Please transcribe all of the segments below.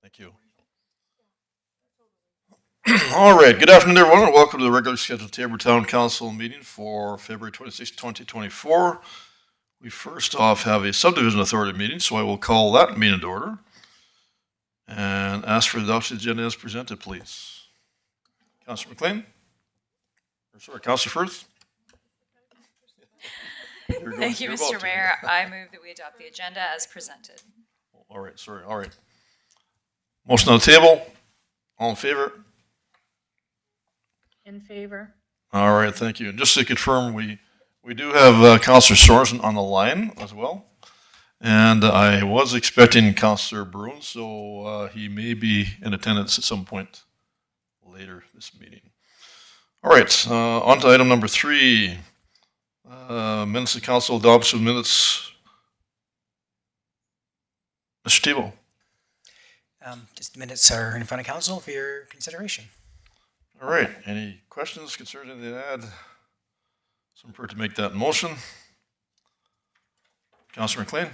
Thank you. All right. Good afternoon, everyone, and welcome to the regular scheduled Taber Town Council meeting for February 26, 2024. We first off have a subdivision authority meeting, so I will call that meeting to order and ask for the adoption of the agenda as presented, please. Councilor McLean? Or sorry, Councilor Firth? Thank you, Mr. Mayor. I move that we adopt the agenda as presented. All right, sorry. All right. Motion on the table. All in favor? In favor. All right, thank you. And just to confirm, we do have Councilor Sorensen on the line as well. And I was expecting Councilor Bruin, so he may be in attendance at some point later this meeting. All right, on to item number 3. Minutes of council adoption of minutes. Mr. Tebow. Just minutes are in front of council for your consideration. All right, any questions, concerns, anything to add? Someone prepared to make that motion? Councilor McLean?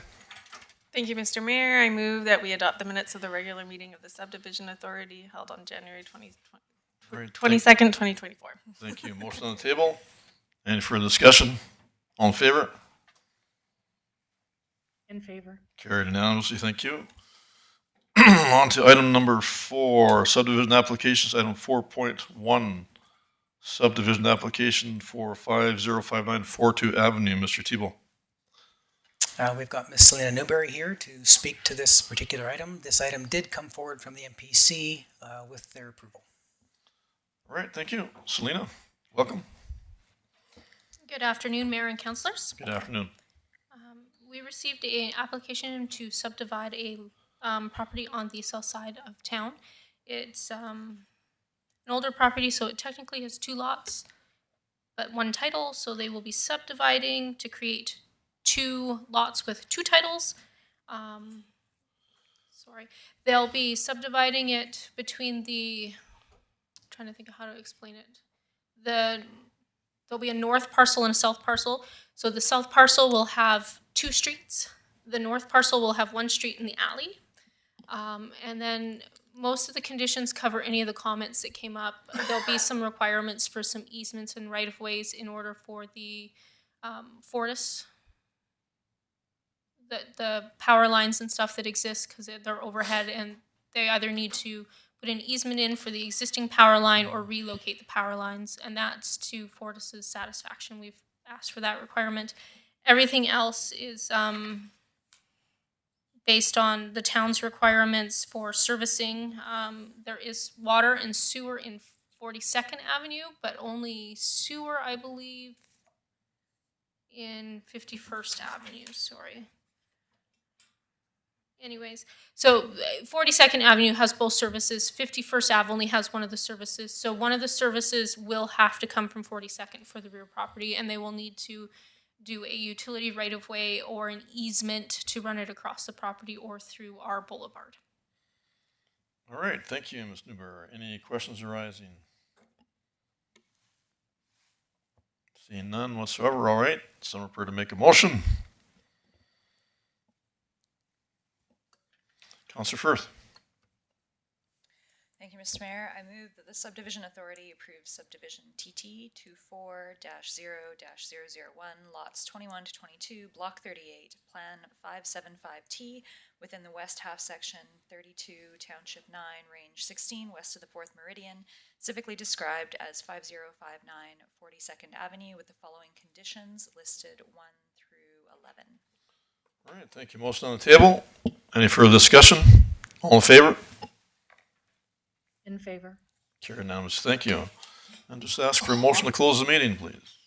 Thank you, Mr. Mayor. I move that we adopt the minutes of the regular meeting of the Subdivision Authority held on January 22nd, 2024. Thank you. Motion on the table. Any further discussion? All in favor? In favor. Carried unanimously. Thank you. On to item number 4, subdivision applications, item 4.1, subdivision application for 5059 Fortu Avenue. Mr. Tebow. We've got Ms. Selena Newberry here to speak to this particular item. This item did come forward from the MPC with their approval. All right, thank you. Selena, welcome. Good afternoon, Mayor and Councilors. Good afternoon. We received an application to subdivide a property on the south side of town. It's an older property, so it technically has 2 lots, but 1 title, so they will be subdividing to create 2 lots with 2 titles. They'll be subdividing it between the, I'm trying to think of how to explain it. There'll be a north parcel and a south parcel. So the south parcel will have 2 streets. The north parcel will have 1 street in the alley. And then most of the conditions cover any of the comments that came up. There'll be some requirements for some easements and right-of-ways in order for the Fortis, the power lines and stuff that exist, because they're overhead, and they either need to put an easement in for the existing power line or relocate the power lines, and that's to Fortis's satisfaction. We've asked for that requirement. Everything else is based on the town's requirements for servicing. There is water and sewer in 42nd Avenue, but only sewer, I believe, in 51st Avenue, sorry. Anyways, so 42nd Avenue has both services. 51st Ave only has one of the services. So one of the services will have to come from 42nd for the rear property, and they will need to do a utility right-of-way or an easement to run it across the property or through our boulevard. All right, thank you, Ms. Newberry. Any questions arising? Seeing none whatsoever. All right, someone prepared to make a motion? Councilor Firth. Thank you, Mr. Mayor. I move that the Subdivision Authority approves Subdivision TT 24-0-001, lots 21 to 22, Block 38, Plan 575T, within the west half section 32, Township 9, Range 16, west of the 4th Meridian, civically described as 5059 42nd Avenue, with the following conditions listed 1 through 11. All right, thank you. Motion on the table. Any further discussion? All in favor? In favor. Carried unanimously. Thank you. And just ask for a motion to close the meeting, please.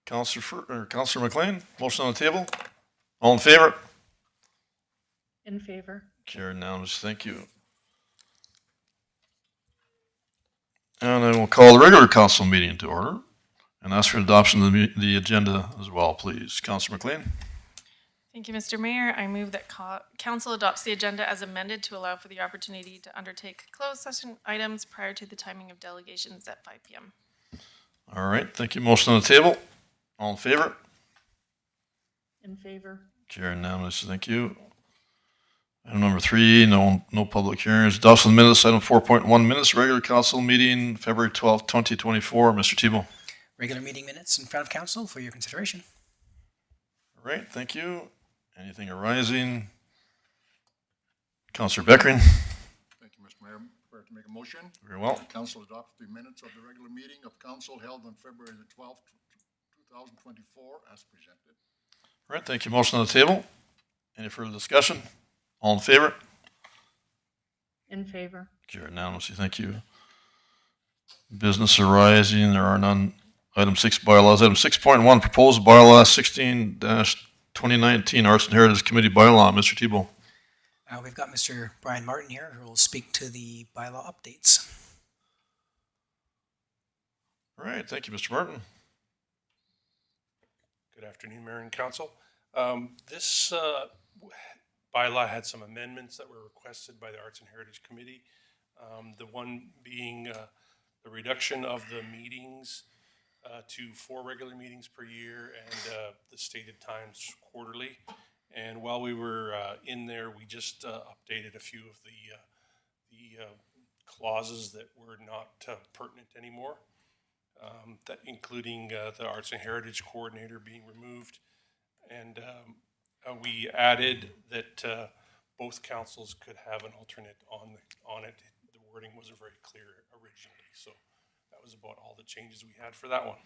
Councilor McLean, motion on the table. All in favor? In favor. Carried unanimously. Thank you. And I will call the regular council meeting to order and ask for adoption of the agenda as well, please. Councilor McLean. Thank you, Mr. Mayor. I move that council adopts the agenda as amended to allow for the opportunity to undertake closed session items prior to the timing of delegations at 5 p.m. All right, thank you. Motion on the table. All in favor? In favor. Carried unanimously. Thank you. Item number 3, no public hearings. Adoption of minutes, item 4.1 minutes, regular council meeting, February 12th, 2024. Mr. Tebow. Regular meeting minutes in front of council for your consideration. All right, thank you. Anything arising? Councillor Beckering. Thank you, Mr. Mayor. Prepared to make a motion. Very well. The council adopt the minutes of the regular meeting of council held on February the 12th, 2024 as presented. All right, thank you. Motion on the table. Any further discussion? All in favor? In favor. Carried unanimously. Thank you. Business arising, there are none. Item 6, bylaws. Item 6.1, proposed bylaw 16-2019, Arts and Heritage Committee bylaw. Mr. Tebow. We've got Mr. Brian Martin here who will speak to the bylaw updates. All right, thank you, Mr. Martin. Good afternoon, Mayor and Council. This bylaw had some amendments that were requested by the Arts and Heritage Committee. The one being the reduction of the meetings to 4 regular meetings per year and the stated times quarterly. And while we were in there, we just updated a few of the clauses that were not pertinent anymore. That including the Arts and Heritage Coordinator being removed. And we added that both councils could have an alternate on it. The wording wasn't very clear originally, so that was about all the changes we had for that one.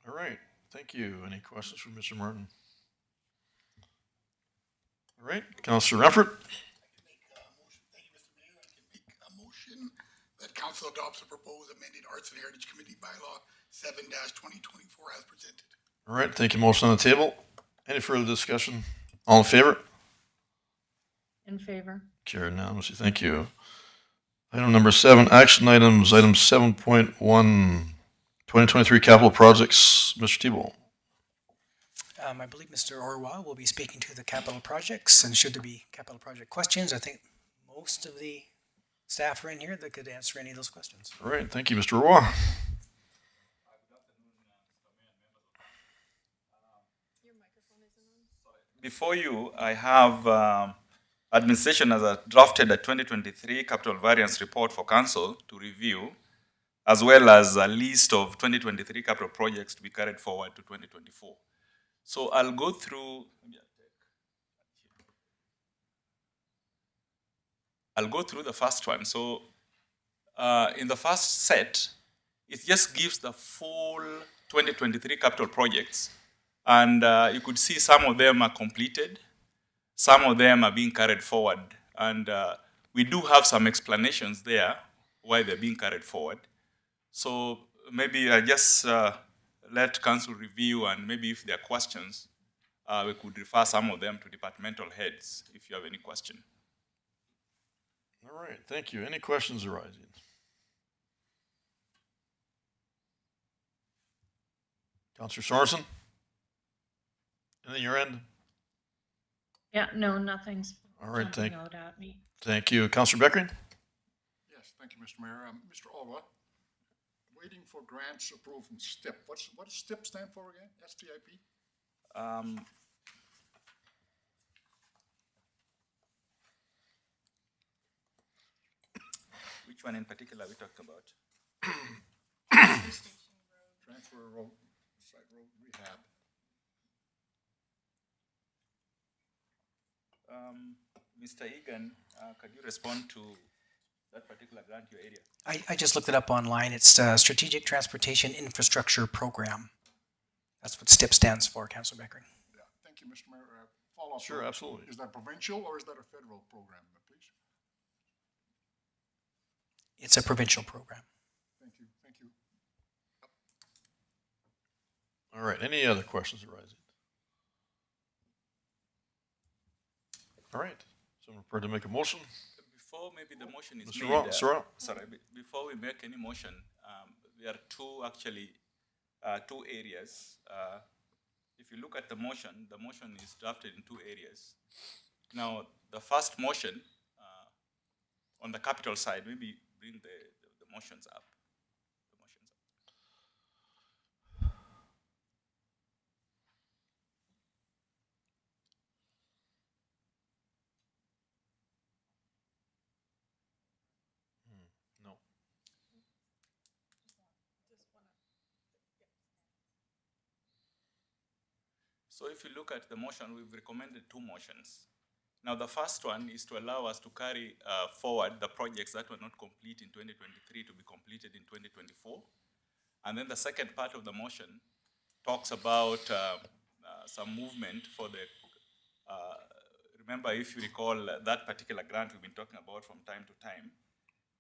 All right, thank you. Any questions for Mr. Martin? All right, Councillor Renford. Thank you, Mr. Mayor. I can make a motion that council adopts the proposed amended Arts and Heritage Committee bylaw 7-2024 as presented. All right, thank you. Motion on the table. Any further discussion? All in favor? In favor. Carried unanimously. Thank you. Item number 7, action items. Item 7.1, 2023 capital projects. Mr. Tebow. I believe Mr. Orwa will be speaking to the capital projects, and should there be capital project questions, I think most of the staff are in here that could answer any of those questions. All right, thank you, Mr. Roy. Before you, I have administration has drafted a 2023 capital variance report for council to review, as well as a list of 2023 capital projects to be carried forward to 2024. So I'll go through. I'll go through the first one. So in the first set, it just gives the full 2023 capital projects. And you could see some of them are completed. Some of them are being carried forward. And we do have some explanations there why they're being carried forward. So maybe I just let council review, and maybe if there are questions, we could refer some of them to departmental heads if you have any question. All right, thank you. Any questions arising? Councillor Sorensen? Anything your end? Yeah, no, nothing's All right, jumping out at me. thank you. Councillor Beckering? Yes, thank you, Mr. Mayor. Mr. Olwa, waiting for grants approved from STIP. What does STIP stand for again? STIP? Which one in particular are we talking about? Transfer road, site road rehab. Mr. Egan, could you respond to that particular grant, your area? I just looked it up online. It's Strategic Transportation Infrastructure Program. That's what STIP stands for, Councillor Beckering. Yeah, thank you, Mr. Mayor. Follow up. Sure, absolutely. Is that provincial or is that a federal program, please? It's a provincial program. Thank you, thank you. All right, any other questions arising? All right, so I'm prepared to make a motion. Before maybe the motion is Mr. made, Roy, Sir Roy. sorry, before we make any motion, there are two areas. If you look at the motion is drafted in 2 areas. Now, the first motion on the capital side, maybe bring the motions up. So if you look at the motion, we've recommended two motions. Now, the first one is to allow us to carry forward the projects that were not complete in 2023 to be completed in 2024. And then the second part of the motion talks about some movement for the, remember, if you recall, that particular grant we've been talking about from time to time.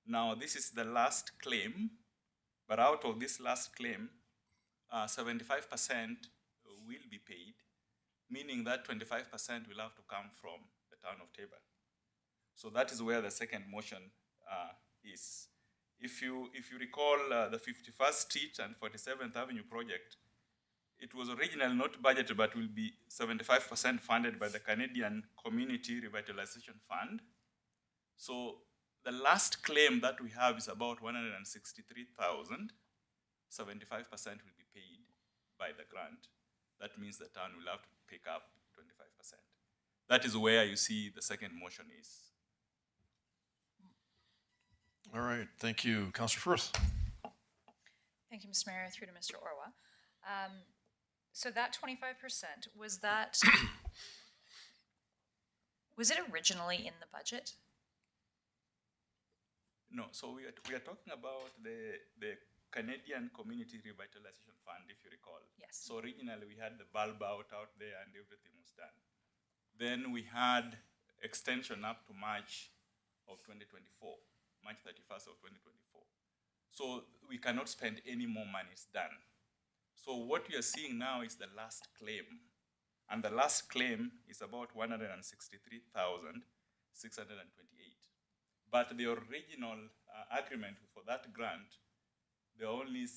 Now, this is the last claim, but out of this last claim, 75% will be paid, meaning that 25% will have to come from the town of Taber. So that is where the second motion is. If you recall the 51st Street and 47th Avenue project, it was originally not budgeted, but will be 75% funded by the Canadian Community Revitalization Fund. So the last claim that we have is about 163,000. 75% will be paid by the grant. That means the town will have to pick up 25%. That is where you see the second motion is. All right, thank you. Councillor Firth. Thank you, Mr. Mayor. Through to Mr. Orwa. So that 25%, was that, was it originally in the budget? No, so we are talking about the Canadian Community Revitalization Fund, if you recall. Yes. So originally we had the bulb out there and everything was done. Then we had extension up to March of 2024, March 31st of 2024. So we cannot spend any more money, it's done. So what we are seeing now is the last claim. And the last claim is about 163,628. But the original agreement for that grant, they're only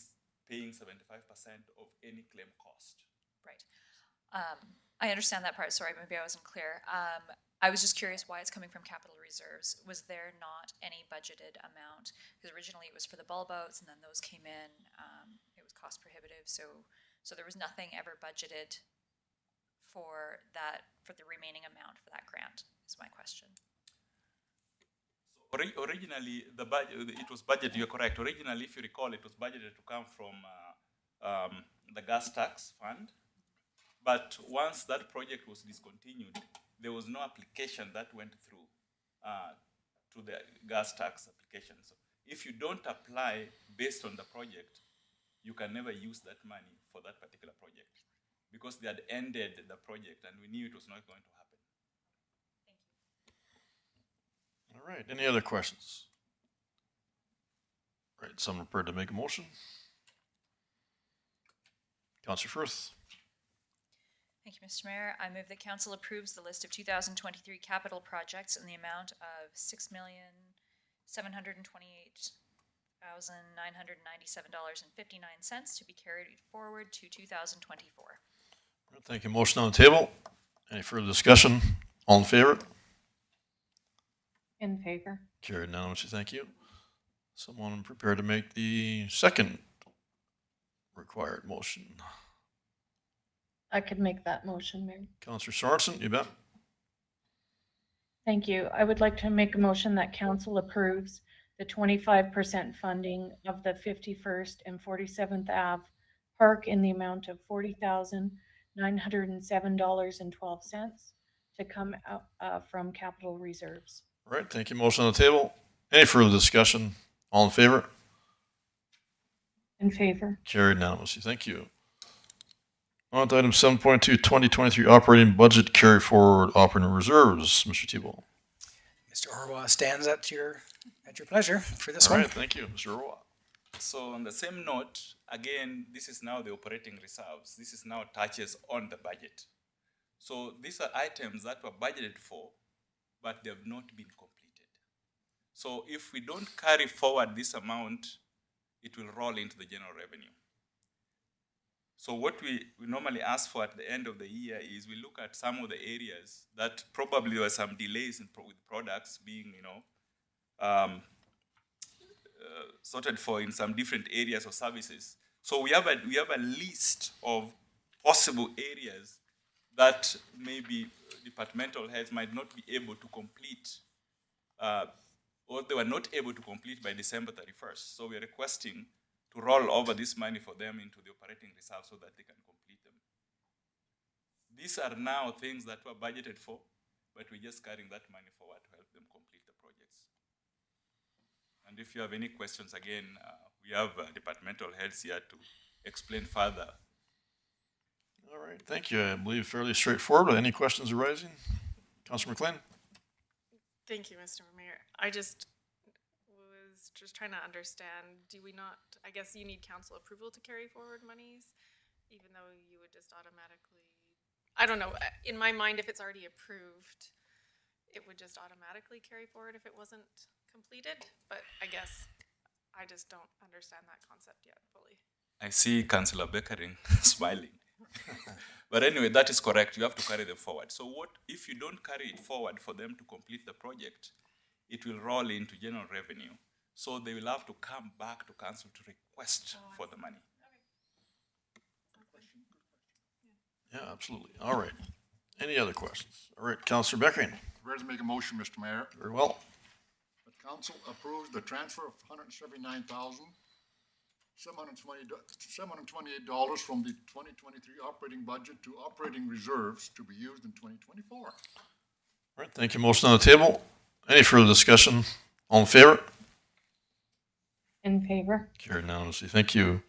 paying 75% of any claim cost. Right. I understand that part. Sorry, maybe I wasn't clear. I was just curious why it's coming from capital reserves. Was there not any budgeted amount? Because originally it was for the bulb outs, and then those came in. It was cost prohibitive, so there was nothing ever budgeted for that, for the remaining amount for that grant. Is my question. Originally, the budget, it was budgeted, you're correct. Originally, if you recall, it was budgeted to come from the gas tax fund. But once that project was discontinued, there was no application that went through to the gas tax application. So if you don't apply based on the project, you can never use that money for that particular project because they had ended the project and we knew it was not going to happen. Thank you. All right, any other questions? All right, someone prepared to make a motion? Councillor Firth. Thank you, Mr. Mayor. I move that council approves the list of 2023 capital projects in the amount of $6,728,997.59 to be carried forward to 2024. Thank you. Motion on the table. Any further discussion? All in favor? In favor. Carried unanimously. Thank you. Someone prepared to make the second required motion. I could make that motion, Mayor. Councillor Sorensen, you bet. Thank you. I would like to make a motion that council approves the 25% funding of the 51st and 47th Ave Park in the amount of $40,907.12 to come out from capital reserves. All right, thank you. Motion on the table. Any further discussion? All in favor? In favor. Carried unanimously. Thank you. On to item 7.2, 2023 operating budget carry forward operating reserves. Mr. Thibault. Mr. Orwa stands at your pleasure for this All one. right, thank you, Mr. Roa. So on the same note, again, this is now the operating reserves. This is now touches on the budget. So these are items that were budgeted for, but they have not been completed. So if we don't carry forward this amount, it will roll into the general revenue. So what we normally ask for at the end of the year is we look at some of the areas that probably there were some delays with products being, sorted for in some different areas or services. So we have a list of possible areas that maybe departmental heads might not be able to complete, or they were not able to complete by December 31st. So we are requesting to roll over this money for them into the operating reserve so that they can complete them. these are now things that were budgeted for, but we're just carrying that money forward to help them complete the projects. And if you have any questions, again, we have departmental heads here to explain further. All right, thank you. I believe fairly straightforward. Any questions arising? Councillor McLean? Thank you, Mr. Mayor. I just was just trying to understand, do we not, I guess you need council approval to carry forward monies, even though you would just automatically, I don't know, in my mind, if it's already approved, it would just automatically carry forward if it wasn't completed, but I guess I just don't understand that concept yet fully. I see Councillor Beckering smiling. But anyway, that is correct. You have to carry them forward. So what if you don't carry it forward for them to complete the project? It will roll into general revenue. So they will have to come back to council to request for the money. Yeah, absolutely. All right. Any other questions? All right, Councillor Beckering. Prepared to make a motion, Mr. Mayor, Very well. that council approves the transfer of $179,728 from the 2023 operating budget to operating reserves to be used in 2024. All right, thank you. Motion on the table. Any further discussion? All in favor? In favor? Carried unanimously. Thank you.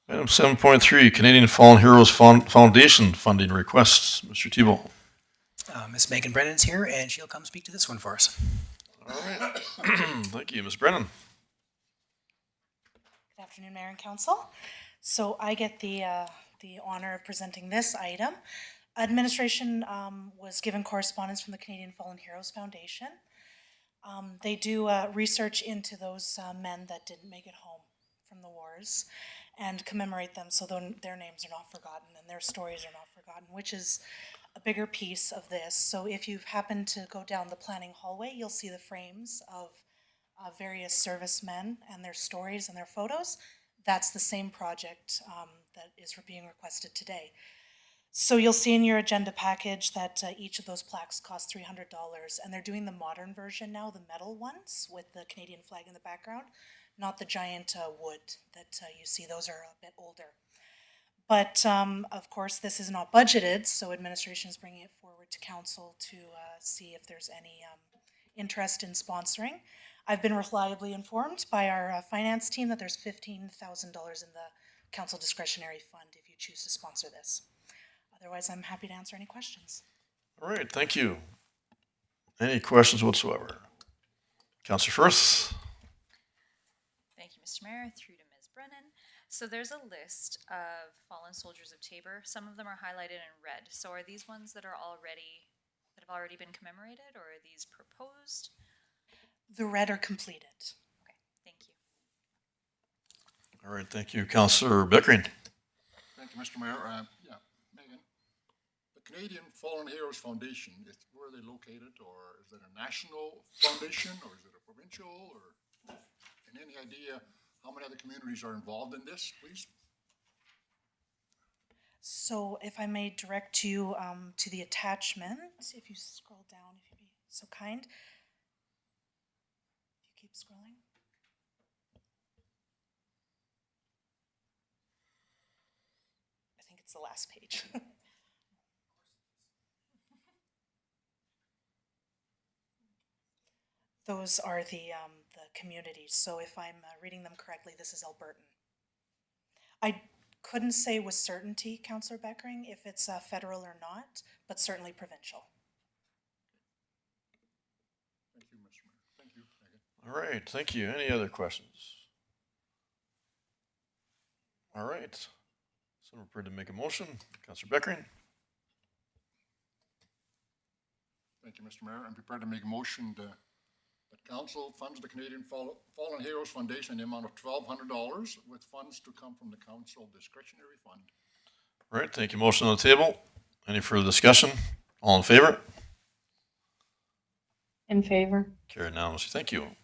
Item 7.3, Canadian Fallen Heroes Foundation funding requests. Mr. Thibault. Miss Megan Brennan's here, and she'll come speak to this one for us. All right. Thank you, Ms. Brennan. Good afternoon, Mayor and Council. So I get the honor of presenting this item. Administration was given correspondence from the Canadian Fallen Heroes Foundation. They do research into those men that didn't make it home from the wars and commemorate them so their names are not forgotten and their stories are not forgotten, which is a bigger piece of this. So if you've happened to go down the planning hallway, you'll see the frames of various servicemen and their stories and their photos. That's the same project that is being requested today. So you'll see in your agenda package that each of those plaques cost $300, and they're doing the modern version now, the metal ones with the Canadian flag in the background, not the giant wood that you see. Those are a bit older. But of course, this is not budgeted, so administration is bringing it forward to council to see if there's any interest in sponsoring. I've been reliably informed by our finance team that there's $15,000 in the council discretionary fund if you choose to sponsor this. Otherwise, I'm happy to answer any questions. All right, thank you. Any questions whatsoever? Councillor Firth? Thank you, Mr. Mayor. Through to Ms. Brennan. So there's a list of fallen soldiers of Tabor. Some of them are highlighted in red. So are these ones that have already been commemorated, or are these proposed? The red are completed. Okay, thank you. All right, thank you. Councillor Beckering? Thank you, Mr. Mayor. Yeah, Megan, the Canadian Fallen Heroes Foundation, where are they located, or is it a national foundation, or is it a provincial, or and any idea how many other communities are involved in this, please? So if I may direct you to the attachment, if you scroll down, if you'd be so kind. If you keep scrolling. I think it's the last page. Those are the communities. So if I'm reading them correctly, this is Albertan. I couldn't say with certainty, Councillor Beckering, if it's federal or not, but certainly provincial. Thank you, Mr. Mayor. Thank you, Megan. All right, thank you. Any other questions? All right. So we're prepared to make a motion. Councillor Beckering? Thank you, Mr. Mayor. I'm prepared to make a motion that council funds the Canadian Fallen Heroes Foundation in the amount of $1,200 with funds to come from the council discretionary fund. All right, thank you. Motion on the table. Any further discussion? All in favor? In favor? Carried unanimously. Thank you.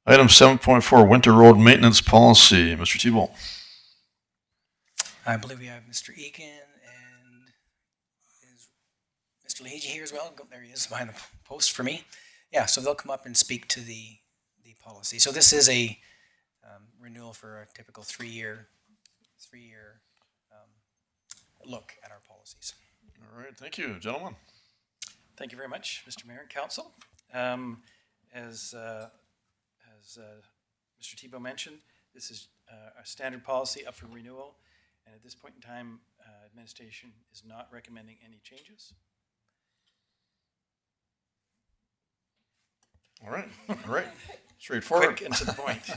Item 7.4, Winter Road Maintenance Policy. Mr. Thibault. I believe we have Mr. Egan and is Mr. Leahy here as well. There he is behind the post for me. Yeah, so they'll come up and speak to the policy. So this is a renewal for a typical three-year look at our policies. All right, thank you, gentlemen. Thank you very much, Mr. Mayor and Council. As Mr. Tebow mentioned, this is a standard policy up for renewal, and at this point in time, administration is not recommending any changes. All right, straightforward. Quick and to the point.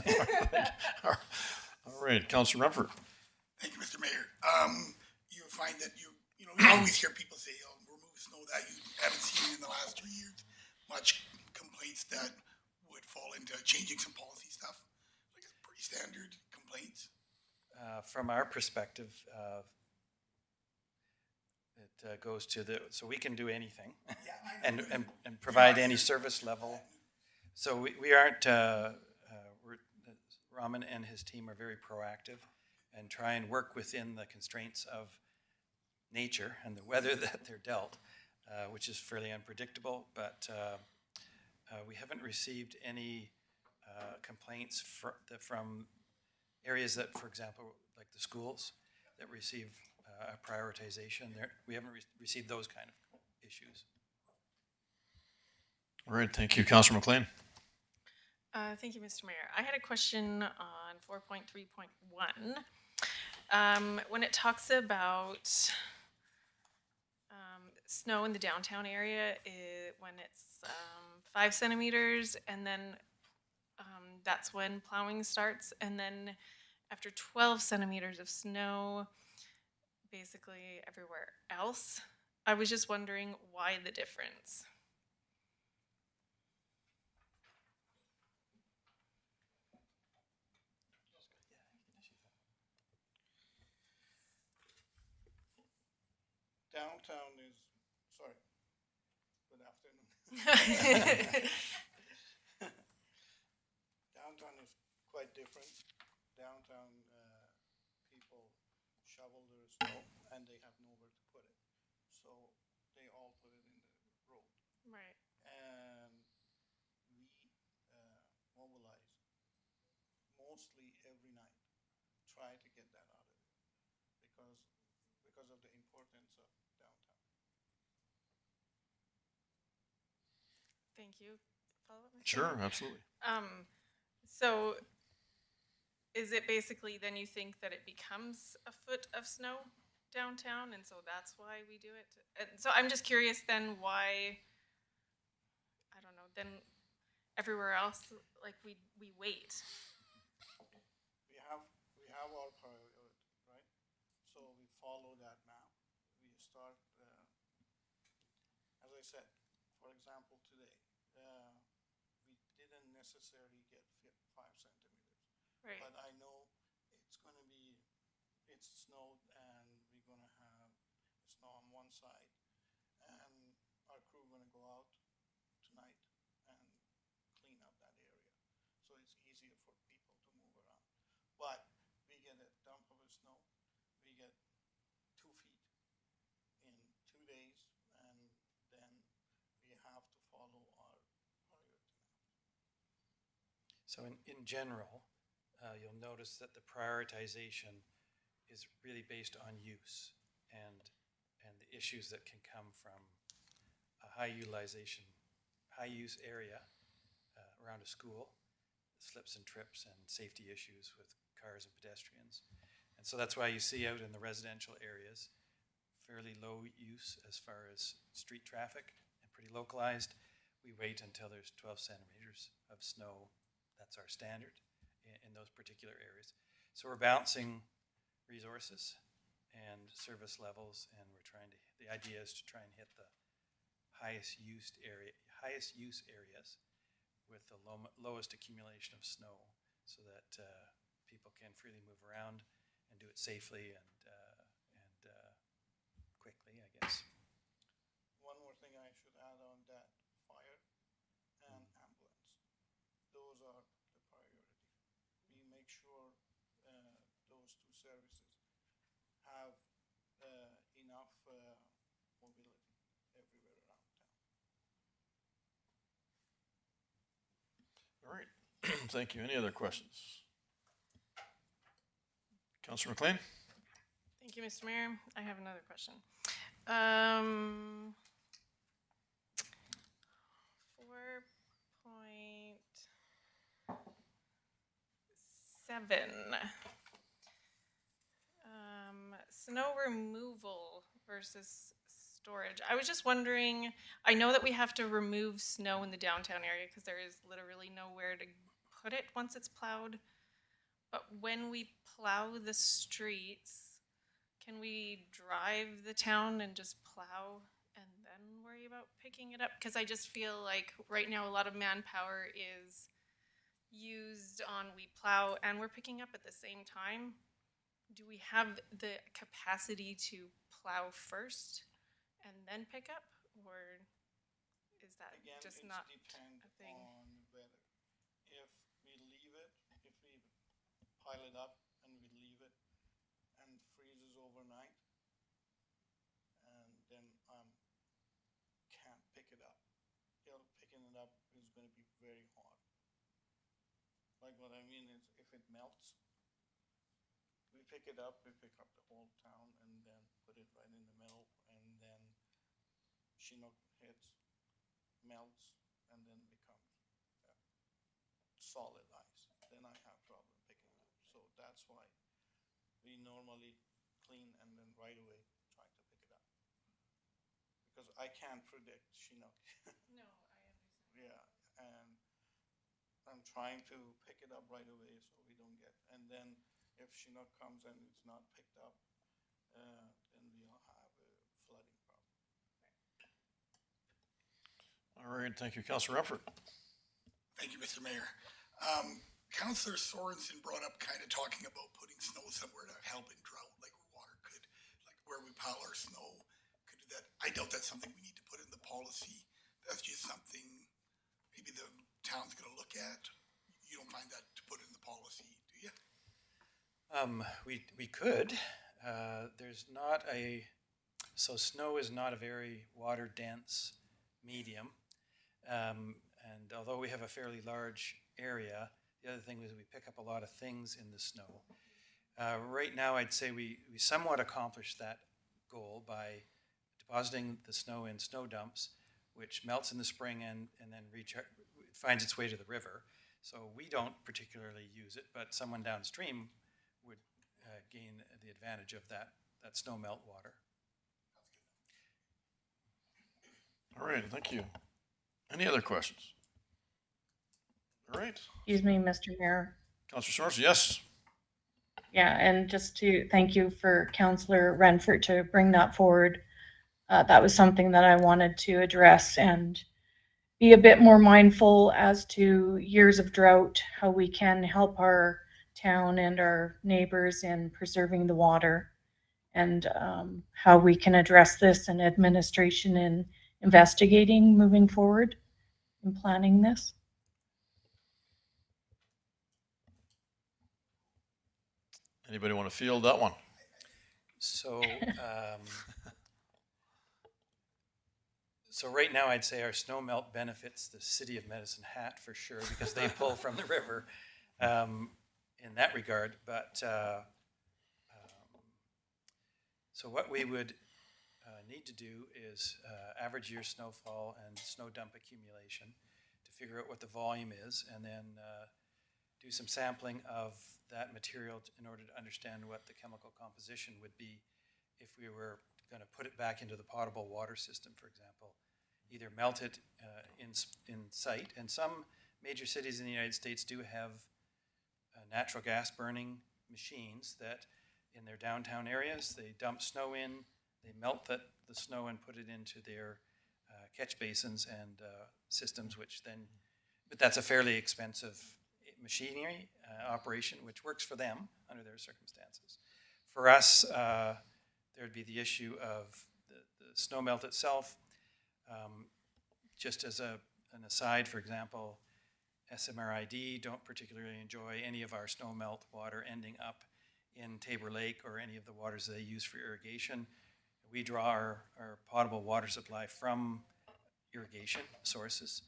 All right, Councilor Rumford. Thank you, Mr. Mayor. You find that you always hear people say, oh, remove snow, that you haven't seen in the last 3 years much complaints that would fall into changing some policy stuff. Like it's pretty standard complaints. From our perspective, it goes to so we can do anything and provide any service level. So we aren't, Raman and his team are very proactive and try and work within the constraints of nature and the weather that they're dealt, which is fairly unpredictable, but we haven't received any complaints from areas that, for example, like the schools that receive a prioritization. We haven't received those kind of issues. All right, thank you, Councilor McLean. Thank you, Mr. Mayor. I had a question on 4.3.1. When it talks about snow in the downtown area, when it's 5 centimeters, and then that's when plowing starts, and then after 12 centimeters of snow, basically everywhere else. I was just wondering why the difference. Downtown is, sorry, good afternoon. Downtown is quite different. Downtown, people shovel their snow and they have nowhere to put it. So they all put it in the road. Right. And we mobilize mostly every night, try to get that out of it because of the importance of downtown. Thank you. Follow up? Mr. Sure, Mayor? absolutely. So is it basically then you think that it becomes a foot of snow downtown, and so that's why we do it? And so I'm just curious then why, I don't know, then everywhere else, like we wait. We have our priority, right? So we follow that map. We start, as I said, for example, today, we didn't necessarily get 5 centimeters. Right. But I know it's snowed and we're gonna have snow on one side. And our crew gonna go out tonight and clean up that area. So it's easier for people to move around. But we get a dump of snow, we get 2 feet in 2 days, and then we have to follow our priority map. So in general, you'll notice that the prioritization is really based on use and the issues that can come from a high use area around a school, slips and trips and safety issues with cars and pedestrians. And so that's why you see out in the residential areas fairly low use as far as street traffic and pretty localized. We wait until there's 12 centimeters of snow. That's our standard in those particular areas. So we're balancing resources and service levels, and the idea is to try and hit the highest use areas with the lowest accumulation of snow, so that people can freely move around and do it safely and quickly, I guess. One more thing I should add on that, fire and ambulance. Those are the priority. We make sure those 2 services have enough mobility everywhere around town. All right, thank you. Any other questions? Councilor McLean? Thank you, Mr. Mayor. I have another question. 4.7. Snow removal versus storage. I was just wondering, I know that we have to remove snow in the downtown area because there is literally nowhere to put it once it's plowed. But when we plow the streets, can we drive the town and just plow and then worry about picking it up? Because I just feel like right now a lot of manpower is used on we plow and we're picking up at the same time. Do we have the capacity to plow first and then pick up, or is that Again, just it's not depend a thing? on weather. If we leave it, if we pile it up and we leave it and freezes overnight, and then can't pick it up. Picking it up is going to be very hard. Like what I mean is, if it melts, we pick it up, we pick up the whole town, and then put it right in the middle, and then Chinook hits, melts, and then becomes solid ice. Then I have problem picking it up. So that's why we normally clean and then right away try to pick it up. Because I can't predict Chinook. No, I understand. Yeah, and I'm trying to pick it up right away so we don't get, and then if Chinook comes and it's not picked up, then we'll have a flooding problem. All right, thank you. Councillor Rumford. Thank you, Mr. Mayor. Councillor Sorensen brought up kind of talking about putting snow somewhere to help in drought, like where water could, like where we pile our snow, could do that. I doubt that's something we need to put in the policy. That's just something maybe the town's gonna look at. You don't find that to put in the policy, do you? We could. There's not so snow is not a very water dense medium. And although we have a fairly large area, the other thing is we pick up a lot of things in the snow. Right now, I'd say we somewhat accomplished that goal by depositing the snow in snow dumps, which melts in the spring and then finds its way to the river. So we don't particularly use it, but someone downstream would gain the advantage of that snow melt water. All right, thank you. Any other questions? All right. Excuse me, Mr. Mayor. Councillor Sorensen, yes. Yeah, and just to thank you for Councillor Renford to bring that forward. That was something that I wanted to address and be a bit more mindful as to years of drought, how we can help our town and our neighbors in preserving the water, and how we can address this in administration in investigating moving forward and planning this. Anybody want to field that one? So, so right now, I'd say our snow melt benefits the city of Medicine Hat for sure, because they pull from the river in that regard. But so what we would need to do is average year snowfall and snow dump accumulation to figure out what the volume is, and then do some sampling of that material in order to understand what the chemical composition would be if we were going to put it back into the potable water system, for example. Either melt it in sight, and some major cities in the United States do have natural gas burning machines that in their downtown areas, they dump snow in, they melt the snow and put it into their catch basins and systems, which then, but that's a fairly expensive machinery operation, which works for them under their circumstances. For us, there'd be the issue of the snow melt itself. Just as an aside, for example, SMRID don't particularly enjoy any of our snow melt water ending up in Tabor Lake or any of the waters they use for irrigation. We draw our potable water supply from irrigation sources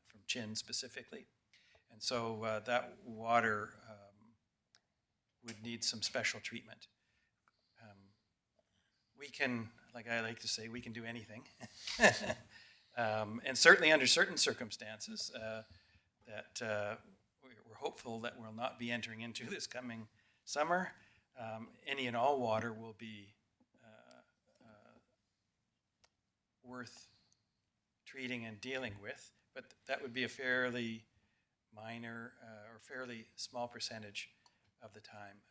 from Chin specifically. And so that water would need some special treatment. we can, like I like to say, we can do anything. And certainly under certain circumstances, we're hopeful that we'll not be entering into this coming summer. Any and all water will be worth treating and dealing with, but that would be a fairly minor or fairly small percentage of the time.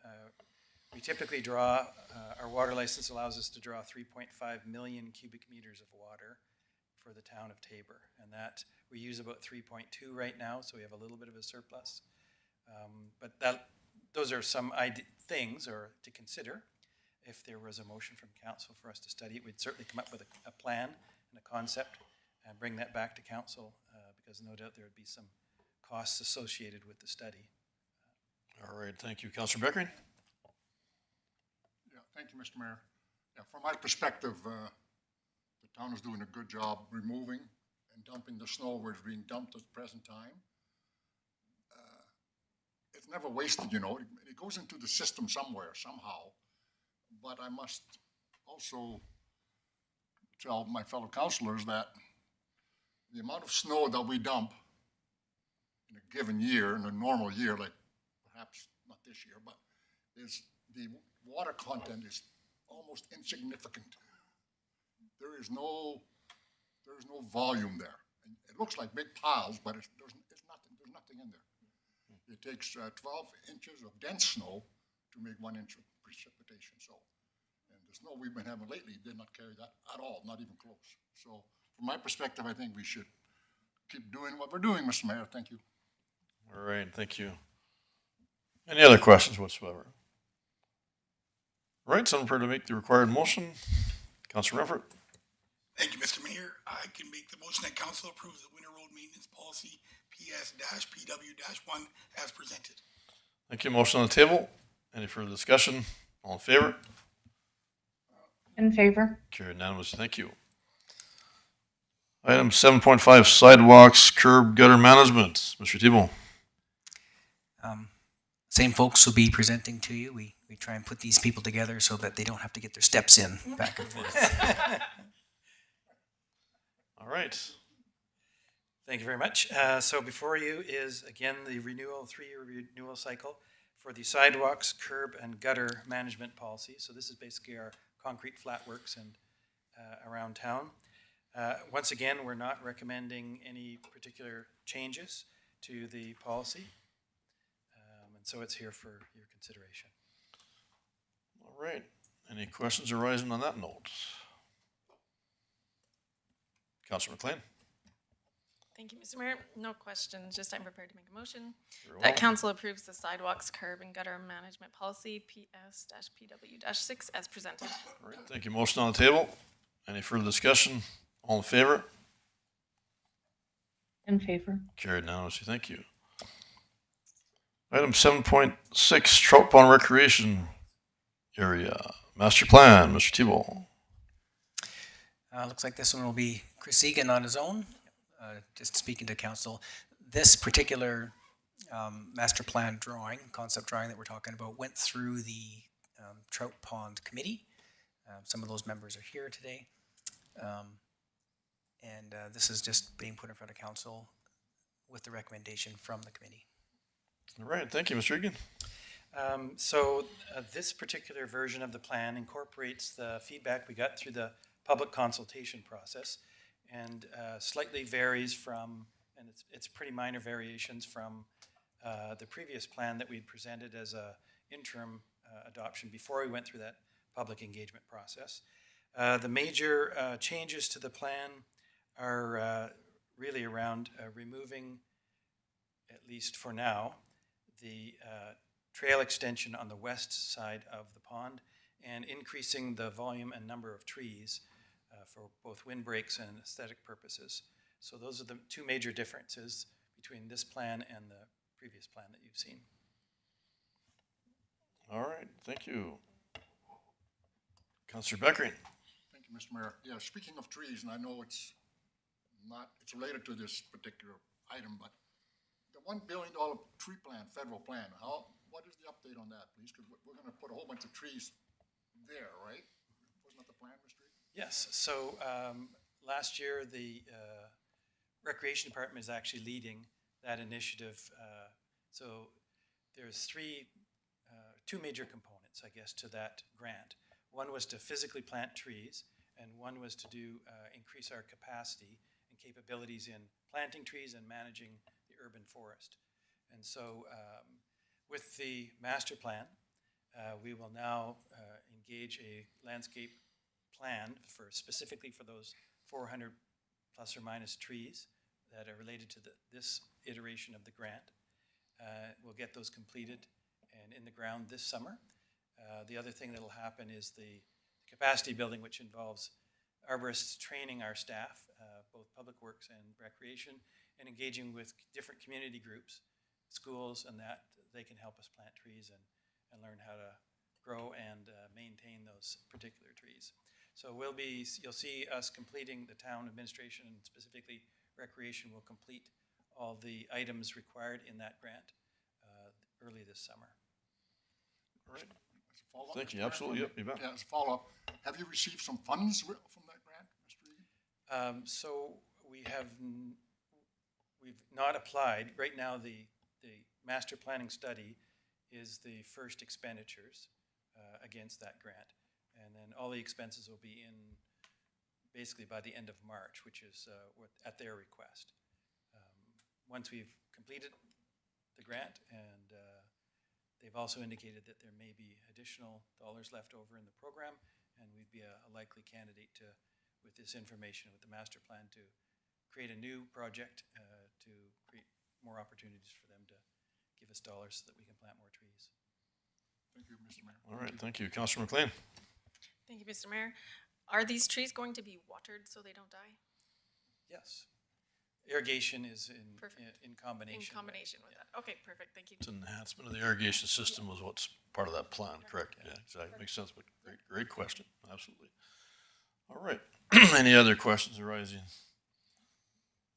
We typically draw, our water license allows us to draw 3.5 million cubic meters of water for the town of Tabor, and that we use about 3.2 right now, so we have a little bit of a surplus. But those are some things or to consider. If there was a motion from council for us to study it, we'd certainly come up with a plan and a concept and bring that back to council because no doubt there would be some costs associated with the study. All right, thank you. Councillor Beckering? Yeah, thank you, Mr. Mayor. Yeah, from my perspective, the town is doing a good job removing and dumping the snow where it's being dumped at the present time. It's never wasted, you know. It goes into the system somewhere, somehow. But I must also tell my fellow councilors that the amount of snow that we dump in a given year, in a normal year, like perhaps not this year, but is the water content is almost insignificant. There is no volume there. And it looks like big piles, but there's nothing in there. It takes 12 inches of dense snow to make 1 inch of precipitation. So, and the snow we've been having lately did not carry that at all, not even close. So, from my perspective, I think we should keep doing what we're doing, Mr. Mayor. Thank you. All right, thank you. Any other questions whatsoever? All right, someone prepared to make the required motion? Councillor Renfort? Thank you, Mr. Mayor. I can make the motion that council approves the winter road maintenance policy PS-PW-1 as presented. Thank you. Motion on the table. Any further discussion? All in favor? In favor? Carried unanimously. Thank you. Item 7.5, sidewalks, curb, gutter management. Mr. Thibault. Same folks will be presenting to you. We try and put these people together so that they don't have to get their steps in back and forth. All right. Thank you very much. So before you is, again, the renewal, 3-year renewal cycle for the sidewalks, curb, and gutter management policy. So this is basically our concrete flat works and around town. Once again, we're not recommending any particular changes to the policy. And so it's here for your consideration. All right. Any questions arising on that note? Councillor McLean? Thank you, Mr. Mayor. No questions, just I'm prepared to make a motion Very that well. council approves the sidewalks, curb, and gutter management policy PS-PW-6 as presented. All right. Thank you. Motion on the table. Any further discussion? All in favor? In favor? Carried unanimously. Thank you. Item 7.6, Trout Pond Recreation Area. Master Plan, Mr. Thibault. Looks like this one will be Chris Egan on his own. Just speaking to council, this particular master plan drawing, concept drawing that we're talking about, went through the Trout Pond Committee. Some of those members are here today. And this is just being put in front of council with the recommendation from the committee. All right. Thank you, Mr. Egan. This particular version of the plan incorporates the feedback we got through the public consultation process and slightly varies from, and it's pretty minor variations from the previous plan that we'd presented as a interim adoption before we went through that public engagement process. The major changes to the plan are really around removing, at least for now, the trail extension on the west side of the pond and increasing the volume and number of trees for both windbreaks and aesthetic purposes. So those are the two major differences between this plan and the previous plan that you've seen. All right. Thank you. Councillor Beckering. Thank you, Mr. Mayor. Yeah, speaking of trees, and I know it's related to this particular item, but the $1 billion tree plan, federal plan, what is the update on that, please? Because we're going to put a whole bunch of trees there, right? Wasn't that the plan? Yes, so last year, the Recreation Department is actually leading that initiative. So there's two major components, I guess, to that grant. One was to physically plant trees, and one was to increase our capacity and capabilities in planting trees and managing the urban forest. And so with the master plan, we will now engage a landscape plan specifically for those 400 plus or minus trees that are related to this iteration of the grant. We'll get those completed and in the ground this summer. The other thing that will happen is the capacity building, which involves arborists training our staff, both public works and recreation, and engaging with different community groups, schools, and that they can help us plant trees and learn how to grow and maintain those particular trees. So you'll see us completing, the town administration and specifically recreation will complete all the items required in that grant early this summer. All right. As a follow-up, Thank you. Mr. Mayor, Absolutely. Yep, you bet. Yeah, as a follow-up, have you received some funds from that grant, Mr. Egan? So we've not applied. Right now, the master planning study is the first expenditures against that grant. And then all the expenses will be in basically by the end of March, which is at their request. Once we've completed the grant, and they've also indicated that there may be additional dollars left over in the program, and we'd be a likely candidate with this information, with the master plan, to create a new project to create more opportunities for them to give us dollars so that we can plant more trees. Thank you, Mr. Mayor. All right. Thank you. Councillor McLean. Thank you, Mr. Mayor. Are these trees going to be watered so they don't die? Yes. Irrigation is Perfect. in combination. In combination with that. Okay, perfect. Thank you. It's enhancement of the irrigation system was what's part of that plan, correct? Yeah, exactly. Makes sense, but great question. Absolutely. All right. Any other questions arising?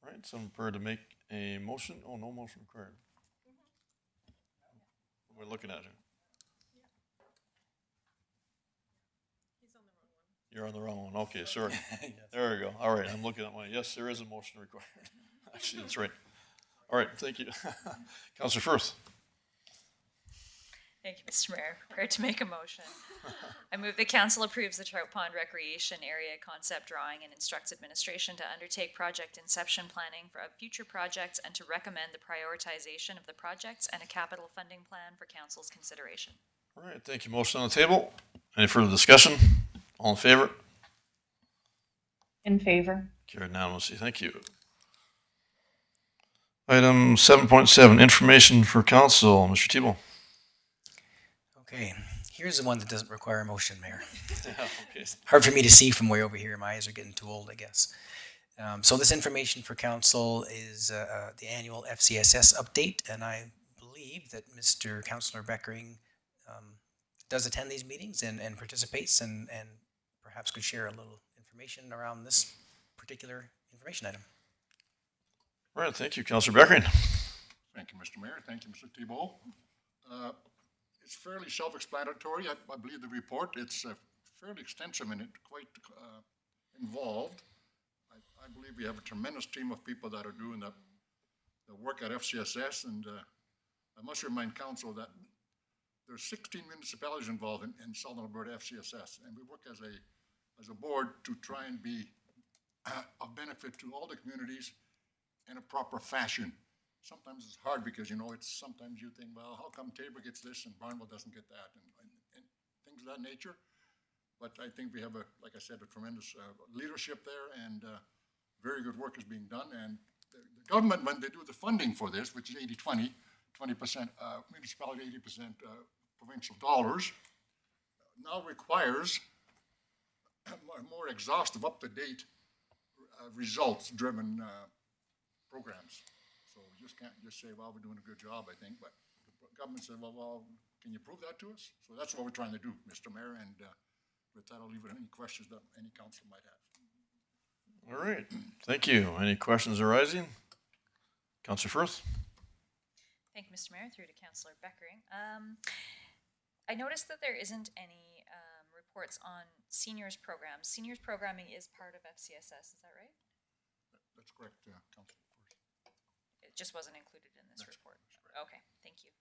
All right, someone prepared to make a motion? Oh, no motion required. What are we looking at here? He's on the wrong one. You're on the wrong one. Okay, sorry. Yes. There we go. All right, I'm looking at mine. Yes, there is a motion required. Actually, that's right. All right, thank you. Councillor Firth. Thank you, Mr. Mayor. Prepared to make a motion. I move the council approves the Trout Pond Recreation Area concept drawing and instructs administration to undertake project inception planning for future projects and to recommend the prioritization of the projects and a capital funding plan for council's consideration. All right, thank you. Motion on the table. Any further discussion? All in favor? In favor. Carried unanimously. Thank you. Item 7.7, information for council. Mr. Thibault. Okay, here's the one that doesn't require a motion, Mayor. Okay. Hard for me to see from way over here. My eyes are getting too old, I guess. So this information for council is the annual FCSS update, and I believe that Mr. Councillor Beckering does attend these meetings and participates and perhaps could share a little information around this particular information item. All right, thank you, Councillor Beckering. Thank you, Mr. Mayor. Thank you, Mr. Thibault. It's fairly self-explanatory. I believe the report, it's fairly extensive and quite involved. I believe we have a tremendous team of people that are doing the work at FCSS, and I must remind council that there's 16 municipalities involved in Southern Alberta FCSS, and we work as a board to try and be of benefit to all the communities in a proper fashion. Sometimes it's hard because, sometimes you think, well, how come Tabor gets this and Barnwell doesn't get that, and things of that nature. But I think we have, like I said, a tremendous leadership there, and very good work is being done. And the government, when they do the funding for this, which is 80-20, 20% municipality, 80% provincial dollars, now requires more exhaustive, up-to-date, results-driven programs. So we just can't just say, well, we're doing a good job, I think, but the government said, well, can you prove that to us? So that's what we're trying to do, Mr. Mayor, and with that, I'll leave it any questions that any council might have. All right, thank you. Any questions arising? Councillor Firth? Thank you, Mr. Mayor. Through to Councillor Beckering. I noticed that there isn't any reports on seniors programs. Seniors programming is part of FCSS, is that right? That's correct, Council. It just wasn't included in this report. Okay, thank you.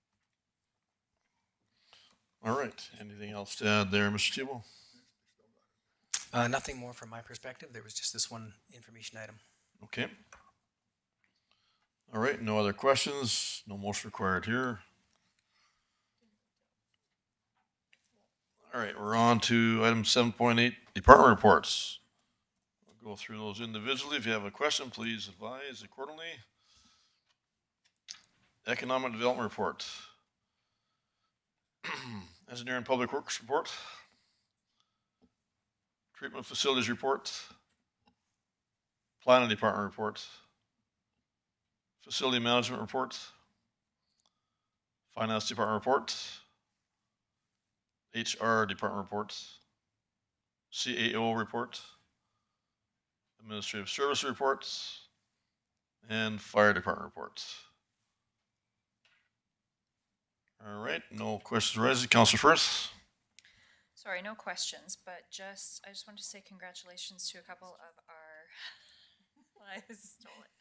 All right. Anything else to add there, Mr. Tebow? Nothing more from my perspective. There was just this one information item. Okay. All right. No other questions. No motion required here. All right. We're on to item 7.8, department reports. We'll go through those individually. If you have a question, please advise accordingly. Economic Development Report. Engineer and Public Works Report. Treatment Facilities Report. Planning Department Report. Facility Management Report. Finance Department Report. HR Department Report. CAO Report. Administrative Service Report. And Fire Department Report. All right, no questions raised. Councilor Firth? Sorry, no questions, but I just wanted to say congratulations to a couple of our, I stole it,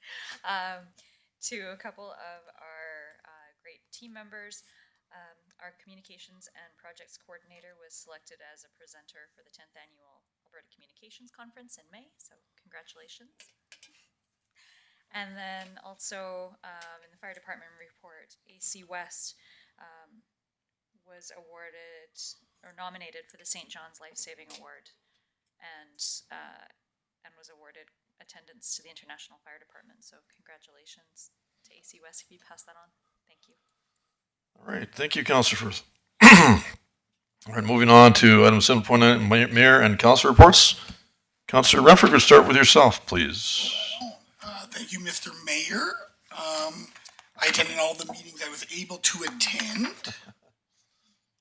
to a couple of our great team members. Our communications and projects coordinator was selected as a presenter for the 10th annual Alberta Communications Conference in May, so congratulations. And then also in the fire department report, AC West was awarded or nominated for the St. John's Life Saving Award, and was awarded attendance to the International Fire Department. So congratulations to AC West. If you pass that on, thank you. All right, thank you, Councilor Firth. All right, moving on to item 7.9, Mayor and Councilor reports. Councilor Renford, we'll start with yourself, please. Thank you, Mr. Mayor. I attended all the meetings I was able to attend.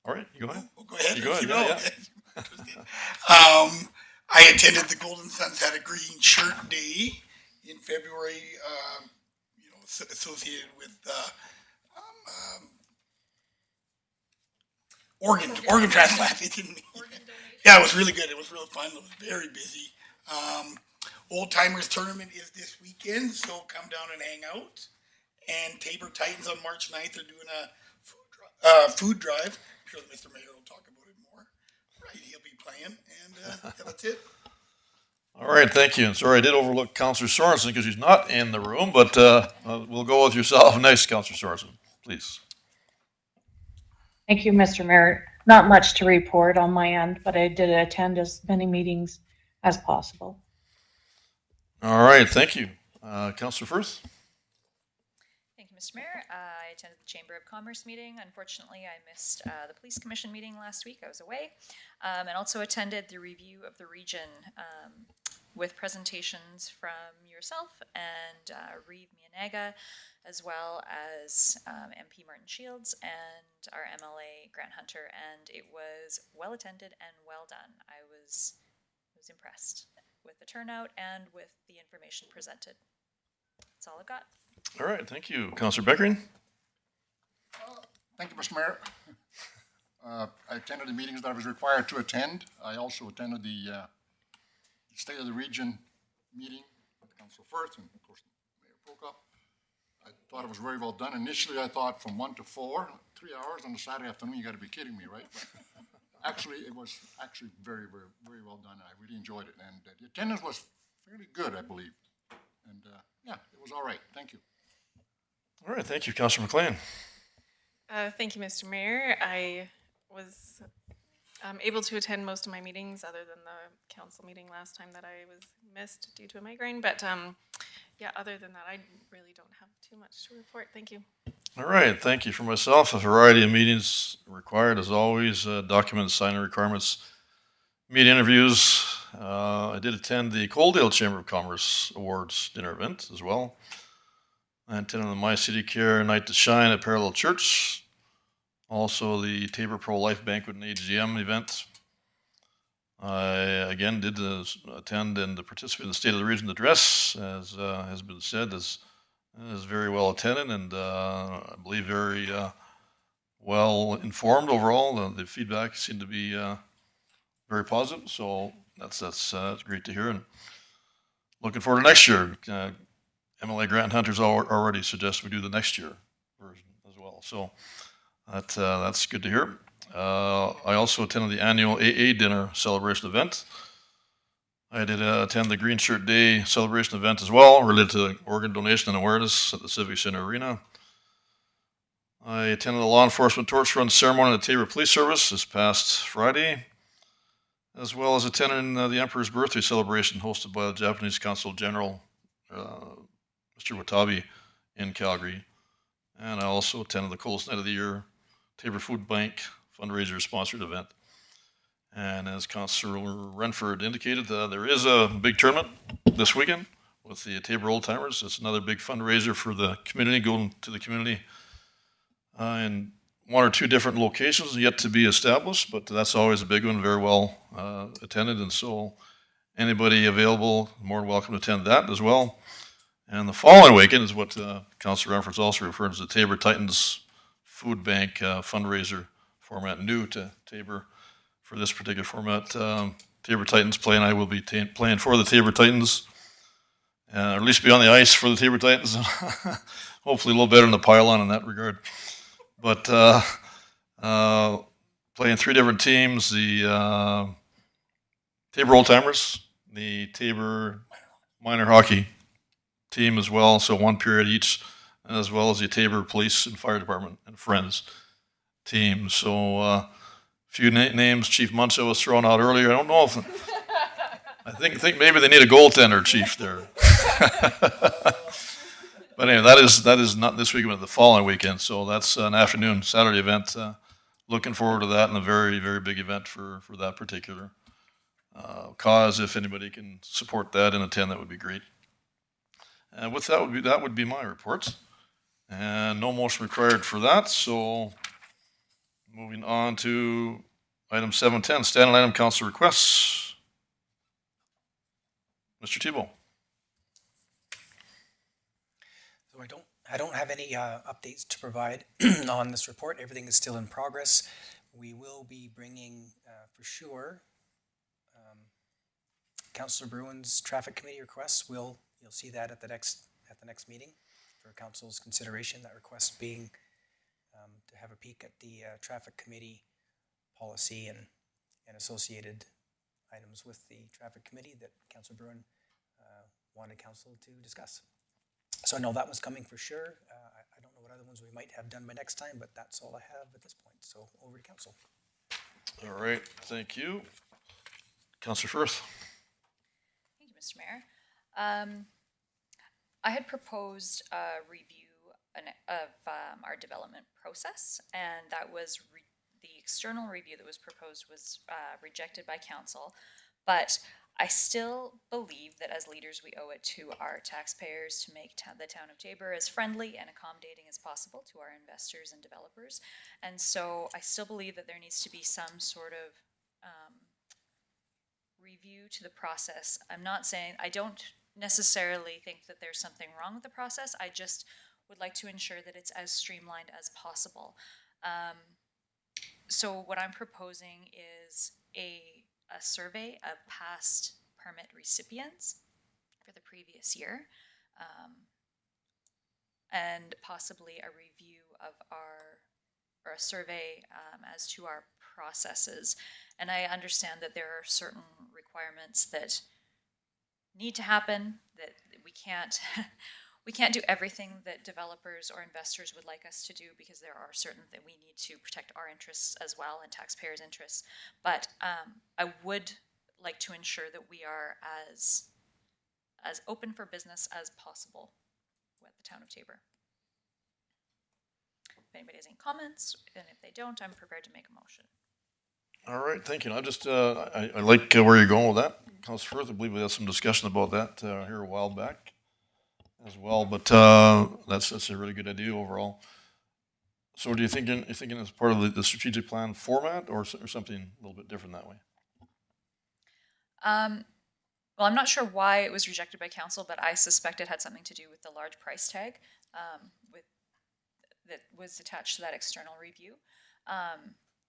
All right, you go ahead. Go ahead. You go ahead, yeah. I attended the Golden Suns had a green shirt day in February, associated with organ transplant. Yeah, it was really good. It was really fun. It was very busy. Old Timers Tournament is this weekend, so come down and hang out. And Tabor Titans on March 9th are doing a food drive. I'm sure that Mr. Mayor will talk about it more. Right, he'll be playing, and yeah, that's it. All right, thank you. And sorry, I did overlook Councilor Sorensen because he's not in the room, but we'll go with yourself next, Councilor Sorensen, please. Thank you, Mr. Mayor. Not much to report on my end, but I did attend as many meetings as possible. All right, thank you. Councilor Firth? Thank you, Mr. Mayor. I attended the Chamber of Commerce meeting. Unfortunately, I missed the Police Commission meeting last week. I was away. And also attended the review of the region with presentations from yourself and Reeve Mianaga, as well as MP Martin Shields and our MLA Grant Hunter. And it was well attended and well done. I was impressed with the turnout and with the information presented. That's all I've got. All right, thank you. Councilor Beckering? Thank you, Mr. Mayor. I attended the meetings that I was required to attend. I also attended the State of the Region meeting with Councilor Firth and, of course, Mayor Prokop. I thought it was very well done. Initially, I thought from 1 to 4, 3 hours on a Saturday afternoon, you got to be kidding me, right? But actually, it was actually very, very, very well done. I really enjoyed it. And the attendance was fairly good, I believe. And yeah, it was all right. Thank you. All right, thank you. Councilor McLean? Thank you, Mr. Mayor. I was able to attend most of my meetings other than the council meeting last time that I was missed due to a migraine. But yeah, other than that, I really don't have too much to report. Thank you. All right, thank you. For myself, a variety of meetings required, as always, documents, signing requirements, media interviews. I did attend the Coaldale Chamber of Commerce Awards dinner event as well. I attended the My City Care Night to Shine at Parallel Church. Also the Tabor Pro-Life Banquet and AGM event. I again did attend and participate in the State of the Region address, as has been said, is very well attended and I believe very well informed overall. The feedback seemed to be very positive. So that's great to hear, and looking forward to next year. MLA Grant Hunter's already suggested we do the next year version as well. So that's good to hear. I also attended the annual AA dinner celebration event. I did attend the Green Shirt Day celebration event as well, related to organ donation and awareness at the Civic Center Arena. I attended the law enforcement torch run ceremony at the Tabor Police Service this past Friday, as well as attending the Emperor's birthday celebration hosted by the Japanese Consul General, Mr. Watabe, in Calgary. And I also attended the Coolest Night of the Year Tabor Food Bank fundraiser sponsored event. And as Councillor Renford indicated, there is a big tournament this weekend with the Tabor Old Timers. It's another big fundraiser for the community, going to the community in one or two different locations yet to be established, but that's always a big one, very well attended. And so anybody available, more than welcome to attend that as well. And the following weekend is what Councillor Renford's also referring to, the Tabor Titans Food Bank fundraiser format, new to Tabor. For this particular format, Tabor Titans play, and I will be playing for the Tabor Titans, or at least be on the ice for the Tabor Titans. Hopefully a little better in the pylon in that regard. But playing three different teams, the Tabor Old Timers, the Tabor Minor Hockey team as well, so one period each, as well as the Tabor Police and Fire Department and Friends team. So few names. Chief Muncho was thrown out earlier. I don't know if I think maybe they need a goaltender, Chief, there. But anyway, that is not this weekend, but the following weekend. So that's an afternoon Saturday event. Looking forward to that, and a very, very big event for that particular cause. If anybody can support that and attend, that would be great. And with that would be my reports, and no motion required for that. So moving on to item 710, standing item council requests. Mr. Tebow. So I don't have any updates to provide on this report. Everything is still in progress. We will be bringing for sure Councillor Bruin's traffic committee requests. You'll see that at the next meeting for council's consideration. That request being to have a peek at the traffic committee policy and associated items with the traffic committee that Councillor Bruin wanted council to discuss. So I know that was coming for sure. I don't know what other ones we might have done by next time, but that's all I have at this point. So over to council. All right, thank you. Councillor Firth. Thank you, Mr. Mayor. I had proposed a review of our development process, and that was the external review that was proposed was rejected by council, but I still believe that as leaders we owe it to our taxpayers to make the town of Tabor as friendly and accommodating as possible to our investors and developers, and so I still believe that there needs to be some sort of review to the process. I'm not saying, I don't necessarily think that there's something wrong with the process, I just would like to ensure that it's as streamlined as possible. So what I'm proposing is a survey of past permit recipients for the previous year, and possibly a review of or a survey as to our processes. And I understand that there are certain requirements that need to happen, that we can't we can't do everything that developers or investors would like us to do, because there are certain that we need to protect our interests as well and taxpayers' interests. But I would like to ensure that we are as open for business as possible with the town of Tabor. If anybody has any comments, and if they don't, I'm prepared to make a motion. All right, thank you. I just I like where you're going with that, Councillor Firth. I believe we had some discussion about that here a while back as well, but that's a really good idea overall. So do you think you're thinking as part of the strategic plan format, or something a little bit different that way? Well, I'm not sure why it was rejected by council, but I suspect it had something to do with the large price tag that was attached to that external review.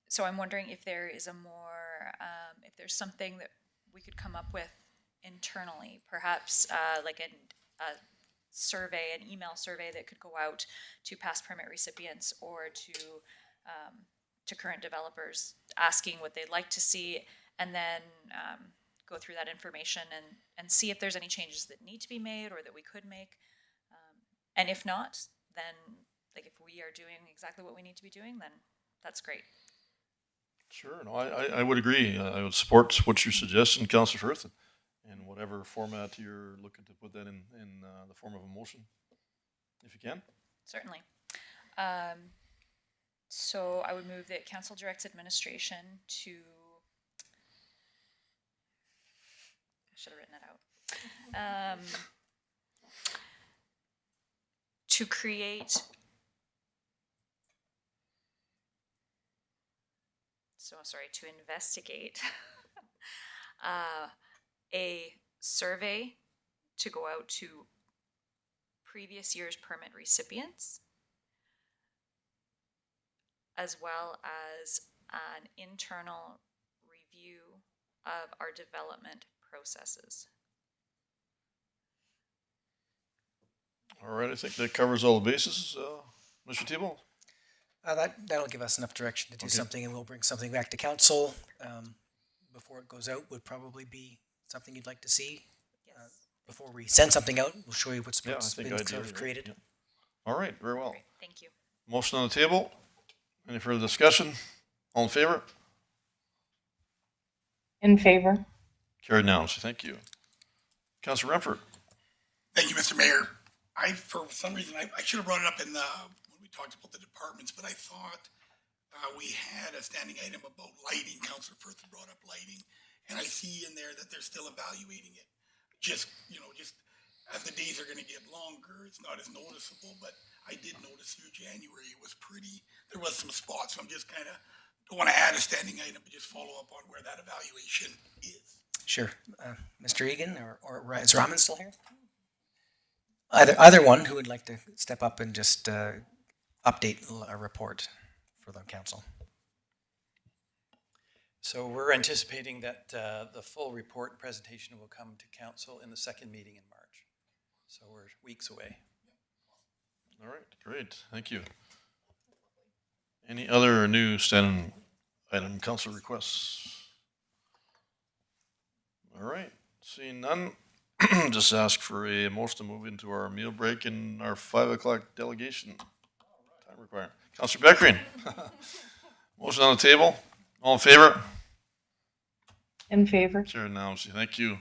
So I'm wondering if there is a more Mayor, if there's something that we could come up with internally, perhaps like a survey, an email survey that could go out to past permit recipients or to current developers, asking what they'd like to see, and then go through that information and see if there's any changes that need to be made or that we could make. And if not, then like if we are doing exactly what we need to be doing, then that's great. Sure, no, I would agree. I would support what you're suggesting, Councillor Firth, in whatever format you're looking to put that in the form of a motion, if you can. Certainly. So I would move that council directs administration to, I should have written that out. To create, to investigate a survey to go out to previous year's permit recipients, as well as an internal review of our development processes. All right, I think that covers all the bases, Mr. Tebow. That'll give us enough direction to do Okay. something, and we'll bring something back to council before it goes out. Would probably be something you'd like to see. Yes. Before we send something out, we'll show you what's Yeah, I what's think been ideally, sort of right, created. yeah. All right, very well. Great, thank you. Motion on the table. Any further discussion? All in favor? In favor? Carried now, so thank you. Councillor Renford. Thank you, Mr. Mayor. For some reason, I should have brought it up in when we talked about the departments, but I thought we had a standing item about lighting. Councillor Firth brought up lighting, and I see in there that they're still evaluating it. Just as the days are going to get longer, it's not as noticeable, but I did notice through January it was pretty, there was some spots, so I'm just kind of, don't want to add a standing item, but just follow up on where that evaluation is. Sure. Mr. Egan, or is Raman still here? Either one who would like to step up and just update a report for the council. So we're anticipating that the full report presentation will come to council in the second meeting in March. So we're weeks away. All right, great, thank you. Any other new standing item council requests? All right, seeing none, just ask for a motion to move into our meal break and our 5 o'clock delegation. Time requirement. Councillor Beckering. Motion on the table. All in favor? In favor? Carried now, so thank you.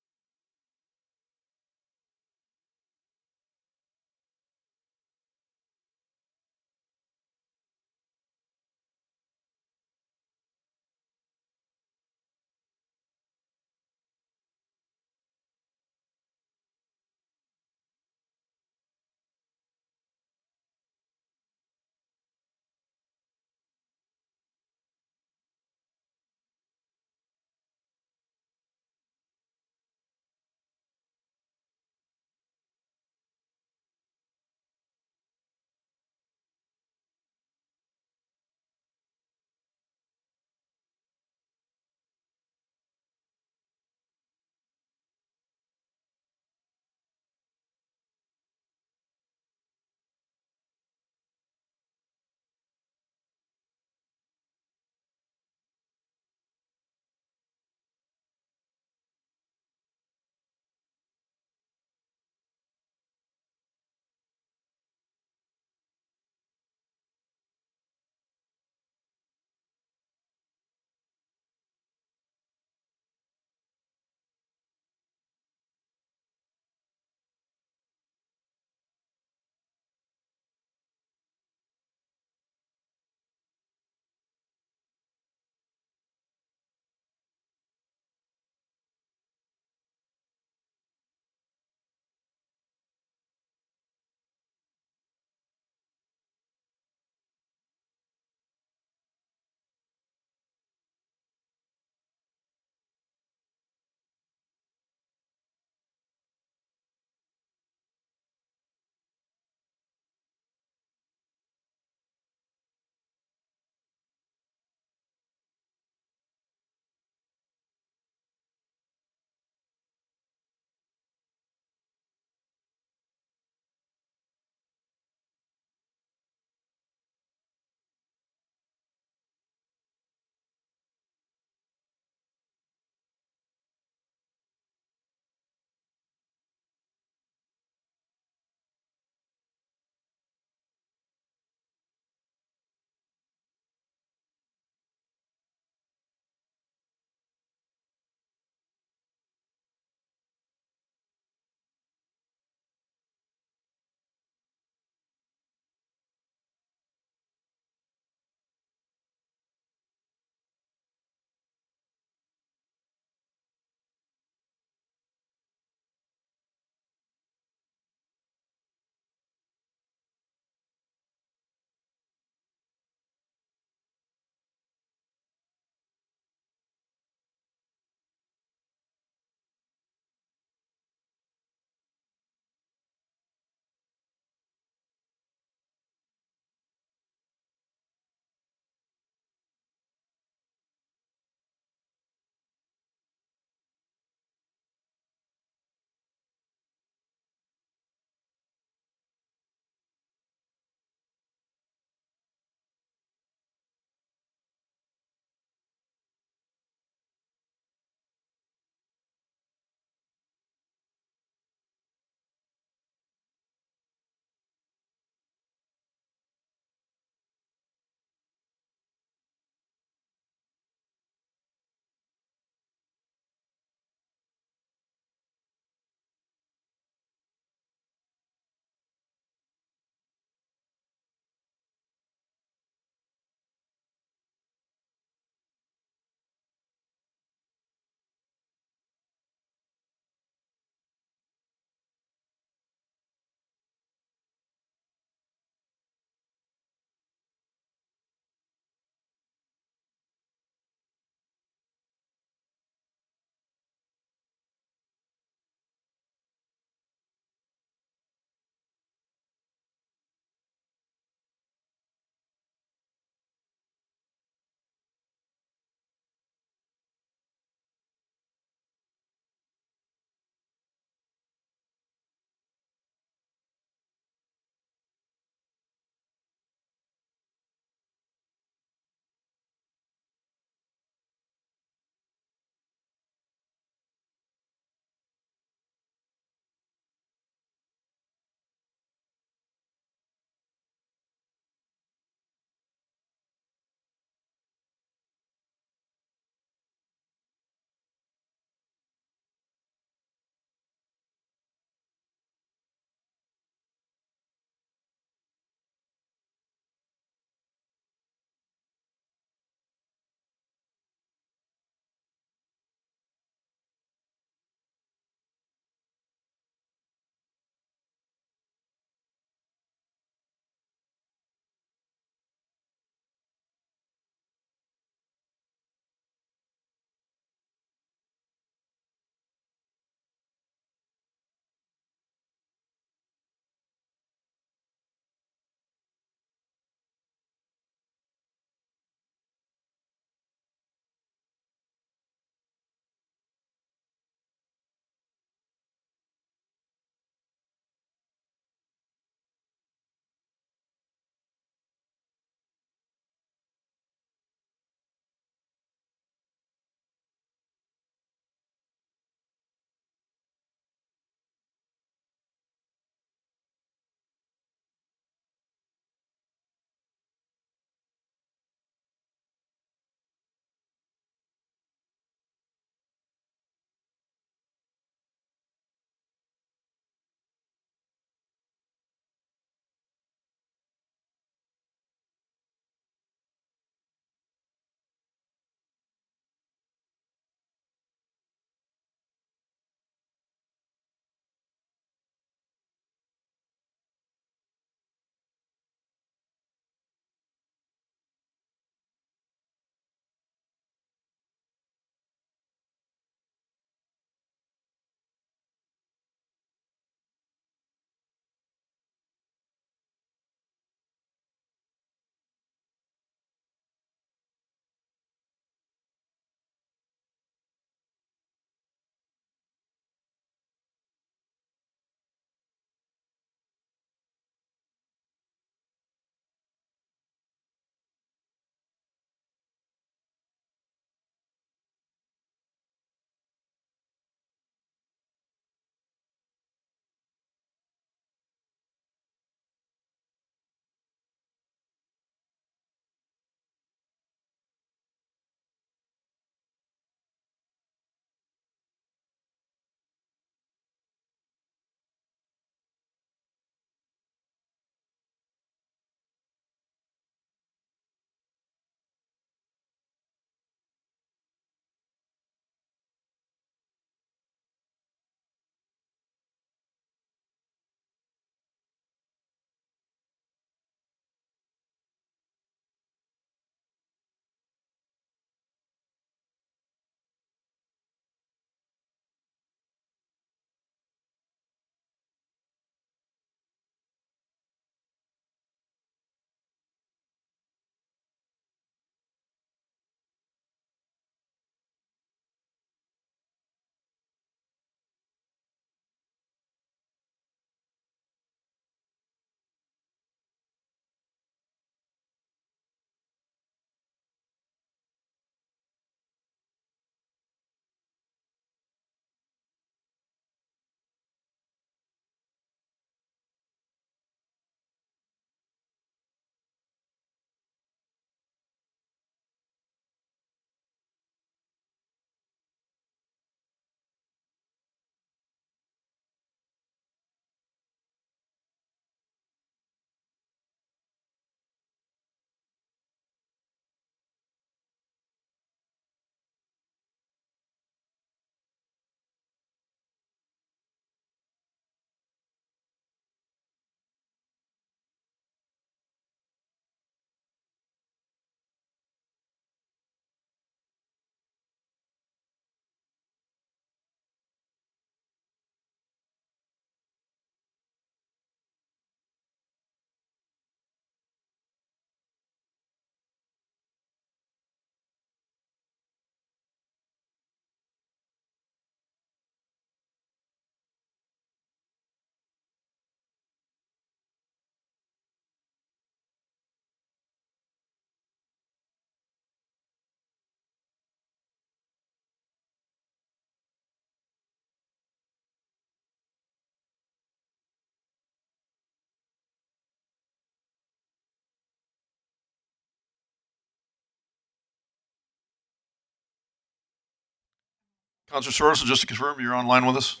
Counselor Sorensen, just to confirm, you're online with us?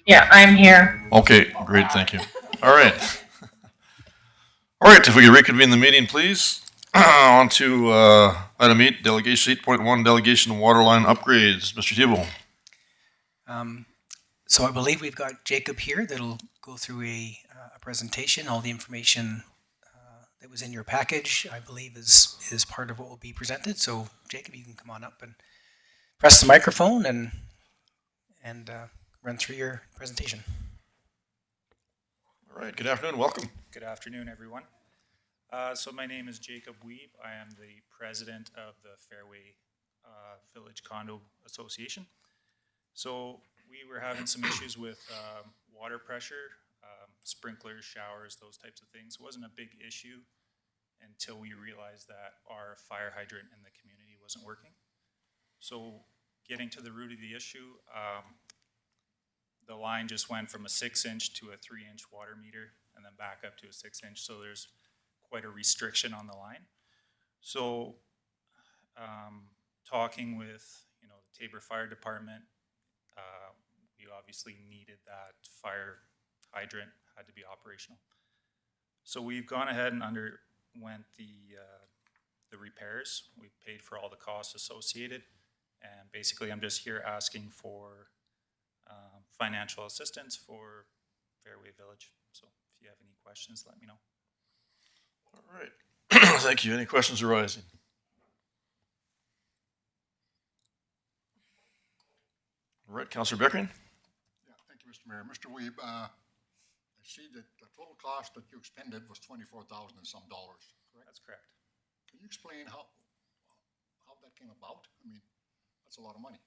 Yeah, I'm here. Okay, great, thank you. All right. All right, if we could reconvene the meeting, please. On to item 8, delegation 8.1, delegation water line upgrades. Mr. Thibault. So I believe we've got Jacob here that'll go through a presentation. All the information that was in your package, I believe, is part of what will be presented. So Jacob, you can come on up and press the microphone and run through your presentation. All right, good afternoon, welcome. Good afternoon, everyone. So my name is Jacob Weeb. I am the president of the Fairway Village Condo Association. So we were having some issues with water pressure, sprinklers, showers, those types of things. It wasn't a big issue until we realized that our fire hydrant in the community wasn't working. So getting to the root of the issue, the line just went from a 6-inch to a 3-inch water meter and then back up to a 6-inch. So there's quite a restriction on the line. So talking with, the Taber Fire Department, we obviously needed that fire hydrant, had to be operational. So we've gone ahead and underwent the repairs. We've paid for all the costs associated. And basically I'm just here asking for financial assistance for Fairway Village. So if you have any questions, let me know. All right, thank you. Any questions arising? All right, Councilor Beckering? Yeah, thank you, Mr. Mayor. Mr. Weeb, I see that the total cost that you expended was $24,000 and some dollars, correct? That's correct. Can you explain how that came about? I mean, that's a lot of money.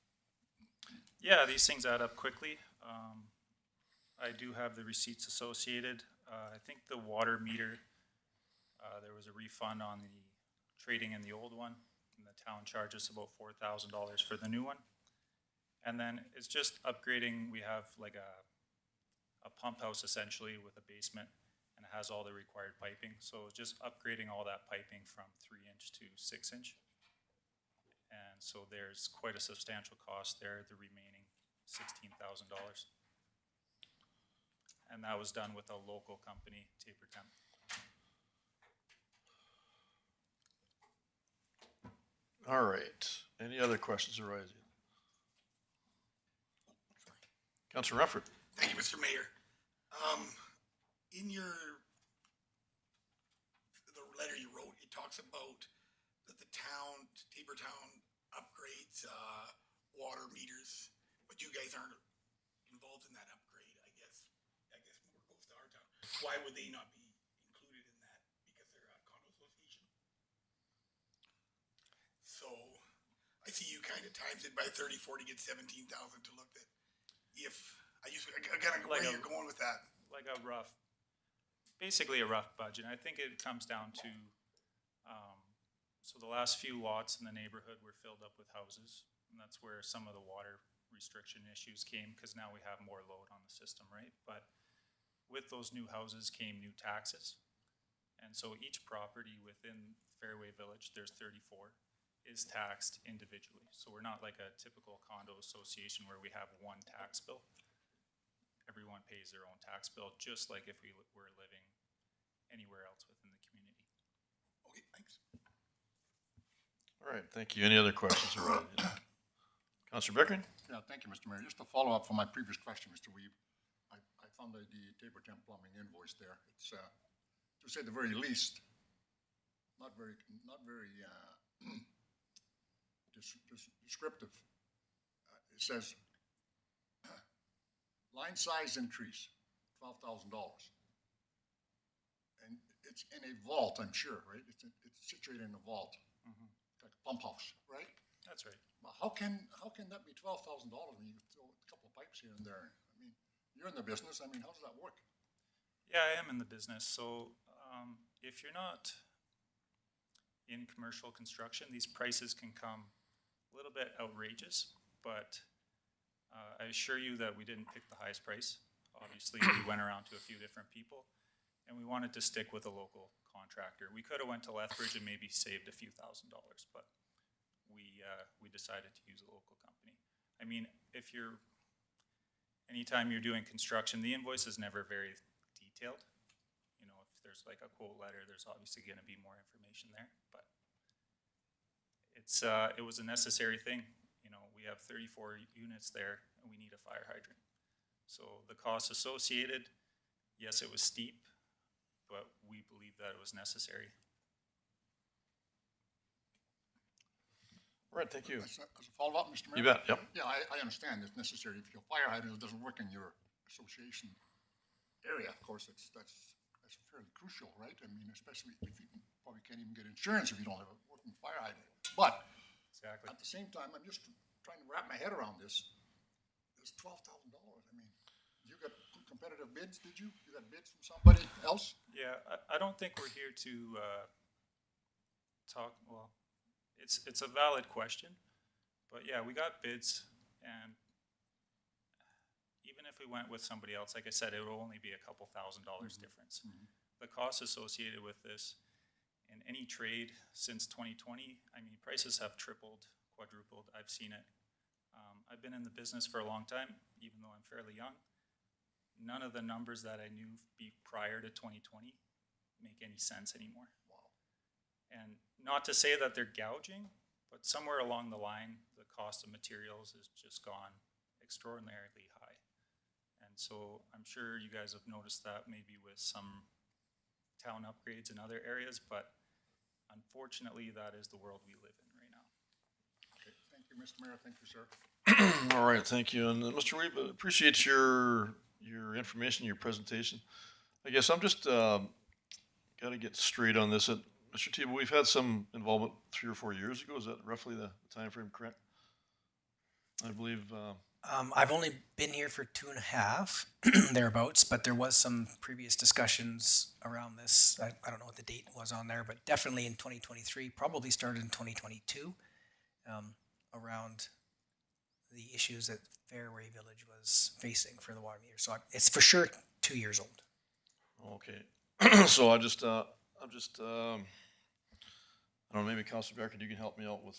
Yeah, these things add up quickly. I do have the receipts associated. I think the water meter, there was a refund on the trading in the old one, and the town charges about $4,000 for the new one. And then it's just upgrading. We have like a pump house essentially with a basement, and it has all the required piping. So it's just upgrading all that piping from 3-inch to 6-inch. And so there's quite a substantial cost there, the remaining $16,000. And that was done with a local company, Taper Temp. All right, any other questions arising? Councilor Rufford? Thank you, Mr. Mayor. In the letter you wrote, it talks about that the town, Taber Town, upgrades water meters, but you guys aren't involved in that upgrade. I guess more goes to our town. Why would they not be included in that? Because they're a condo association. So I see you kind of times it by 30, 40, get 17,000 to look at. If I gotta go where you're going with that. Like basically a rough budget. I think it comes down to, so the last few lots in the neighborhood were filled up with houses, and that's where some of the water restriction issues came, because now we have more load on the system, right? But with those new houses came new taxes. And so each property within Fairway Village, there's 34, is taxed individually. So we're not like a typical condo association where we have one tax bill. Everyone pays their own tax bill, just like if we were living anywhere else within the community. Okay, thanks. All right, thank you. Any other questions arising? Councilor Beckering? Yeah, thank you, Mr. Mayor. Just to follow up from my previous question, Mr. Weeb, I found the Taber Temp Plumbing invoice there. It's, to say the very least, not very descriptive. It says, line size increase, $12,000. And it's in a vault, I'm sure, right? It's situated in a vault, like a pump house, right? That's right. Well, how can that be $12,000 when you throw a couple of pipes here and there? I mean, you're in the business. I mean, how does that work? Yeah, I am in the business. So if you're not in commercial construction, these prices can come a little bit outrageous, but I assure you that we didn't pick the highest price. Obviously, we went around to a few different people, and we wanted to stick with a local contractor. We could have went to Lethbridge and maybe saved a few $1,000s, but we decided to use a local company. I mean, anytime you're doing construction, the invoice is never very detailed. You know, if there's like a quote letter, there's obviously going to be more information there, but it was a necessary thing. You know, we have 34 units there and we need a fire hydrant. So the costs associated, yes, it was steep, but we believe that it was necessary. All right, thank you. As a follow-up, Mr. Mayor? You bet, yep. Yeah, I understand it's necessary. If your fire hydrant doesn't work in your association area, of course, that's fairly crucial, right? I mean, especially if you probably can't even get insurance if you don't have a working fire hydrant. But Exactly. at the same time, I'm just trying to wrap my head around this. It's $12,000. I mean, you got competitive bids, did you? You got bids from somebody else? Yeah, I don't think we're here to talk, well, it's a valid question, but yeah, we got bids, and even if we went with somebody else, like I said, it will only be a couple $1,000s difference. The costs associated with this in any trade since 2020, I mean, prices have tripled, quadrupled. I've seen it. I've been in the business for a long time, even though I'm fairly young. None of the numbers that I knew prior to 2020 make any sense anymore. Wow. And not to say that they're gouging, but somewhere along the line, the cost of materials has just gone extraordinarily high. And so I'm sure you guys have noticed that maybe with some town upgrades in other areas, but unfortunately, that is the world we live in right now. Okay, thank you, Mr. Mayor. Thank you, sir. All right, thank you. And Mr. Weeb, appreciate your information, your presentation. I guess I'm just got to get straight on this. Mr. Tebow, we've had some involvement 3 or 4 years ago. Is that roughly the time frame correct? I believe. I've only been here for 2.5, thereabouts, but there was some previous discussions around this. I don't know what the date was on there, but definitely in 2023, probably started in 2022, around the issues that Fairway Village was facing for the water meter. So it's for sure 2 years old. Okay. So I'm just, I don't know, maybe Councilor Becker, you can help me out with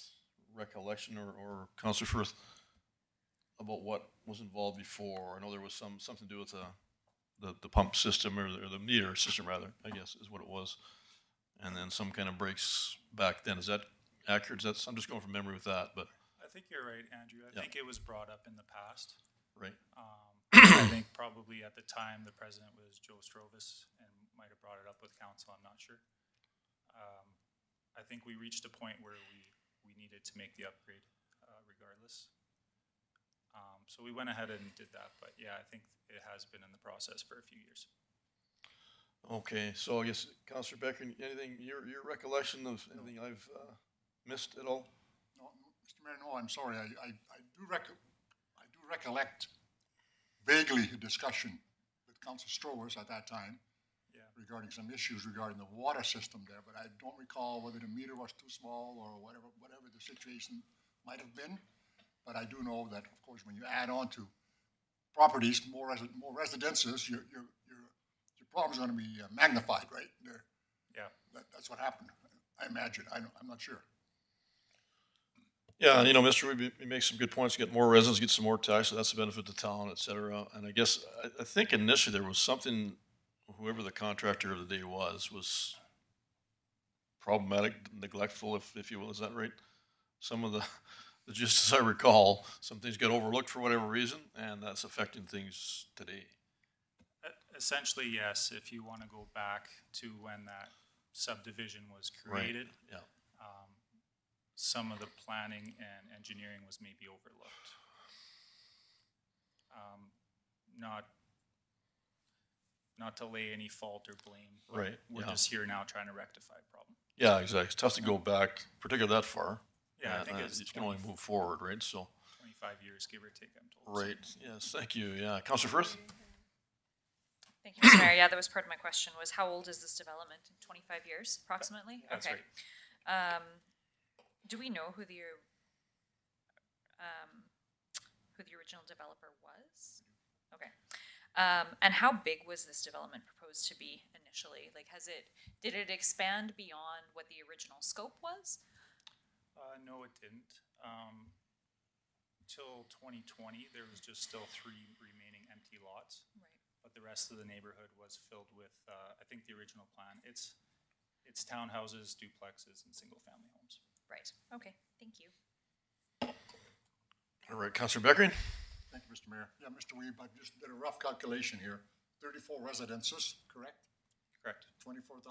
recollection, or Councilor Firth, about what was involved before. I know there was something to do with the pump system, or the meter system rather, I guess is what it was. And then some kind of breaks back then. Is that accurate? I'm just going from memory with that, but. I think you're right, Andrew. I think it was brought up in the past. Right. I think probably at the time the president was Joe Strovis and might have brought it up with council. I'm not sure. I think we reached a point where we needed to make the upgrade regardless. So we went ahead and did that. But yeah, I think it has been in the process for a few years. Okay, so I guess Councilor Becker, anything your recollection of anything I've missed at all? No, Mr. Mayor, no, I'm sorry. I do recollect vaguely a discussion with Councilor Strowers at that time regarding some issues regarding the water system there, but I don't recall whether the meter was too small or whatever the situation might have been. But I do know that, of course, when you add on to properties, more residences, your problem's going to be magnified, right? Yeah. That's what happened. I imagine. I'm not sure. Yeah, you know, Mr. Weeb, he makes some good points. Get more residents, get some more tax, so that's a benefit to town, et cetera. And I guess, I think initially there was something, whoever the contractor of the day was problematic, neglectful, if you will. Is that right? Some of just as I recall, some things got overlooked for whatever reason, and that's affecting things today. Essentially, yes, if you want to go back to when that subdivision was created. Right. Yeah. Some of the planning and engineering was maybe overlooked. Not to lay any fault or blame. But right. We're just here now trying to rectify a problem. Yeah, exactly. It's tough to go back, particularly that far. Yeah, I think it's you can only move forward, right? So 25 years, give or take, I'm told. Right. Yes. Thank you. Yeah. Councilor Firth? Thank you, Mr. Mayor. Yeah, that was part of my question, was how old is this development? 25 years, approximately? That's okay. right. Do we know who the original developer was? Okay. And how big was this development proposed to be initially? initially? Like, did it expand beyond what the original scope was? No, it didn't. Till 2020, there was just still 3 remaining empty lots, Right. but the rest of the neighborhood was filled with, I think the original plan, it's townhouses, duplexes, and single-family homes. Right. Okay. Thank you. All right, Councillor Beckering? Thank you, Mr. Mayor. Yeah, Mr. Weeb, I just did a rough calculation here. 34 residences, correct? Correct. $24,000.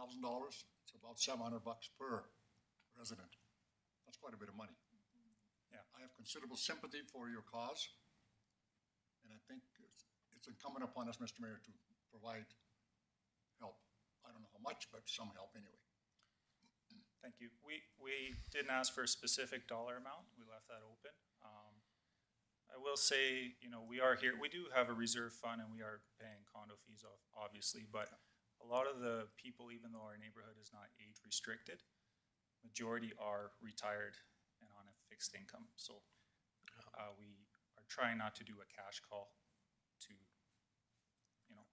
It's about $700 per resident. That's quite a bit of money. Yeah. I have considerable sympathy for your cause, and I think it's incumbent upon us, Mr. Mayor, to provide help. I don't know how much, but some help anyway. Thank you. We didn't ask for a specific dollar amount. We left that open. I will say, we are here, we do have a reserve fund and we are paying condo fees obviously, but a lot of the people, even though our neighborhood is not age restricted, majority are retired and on a fixed income. So we are trying not to do a cash call to,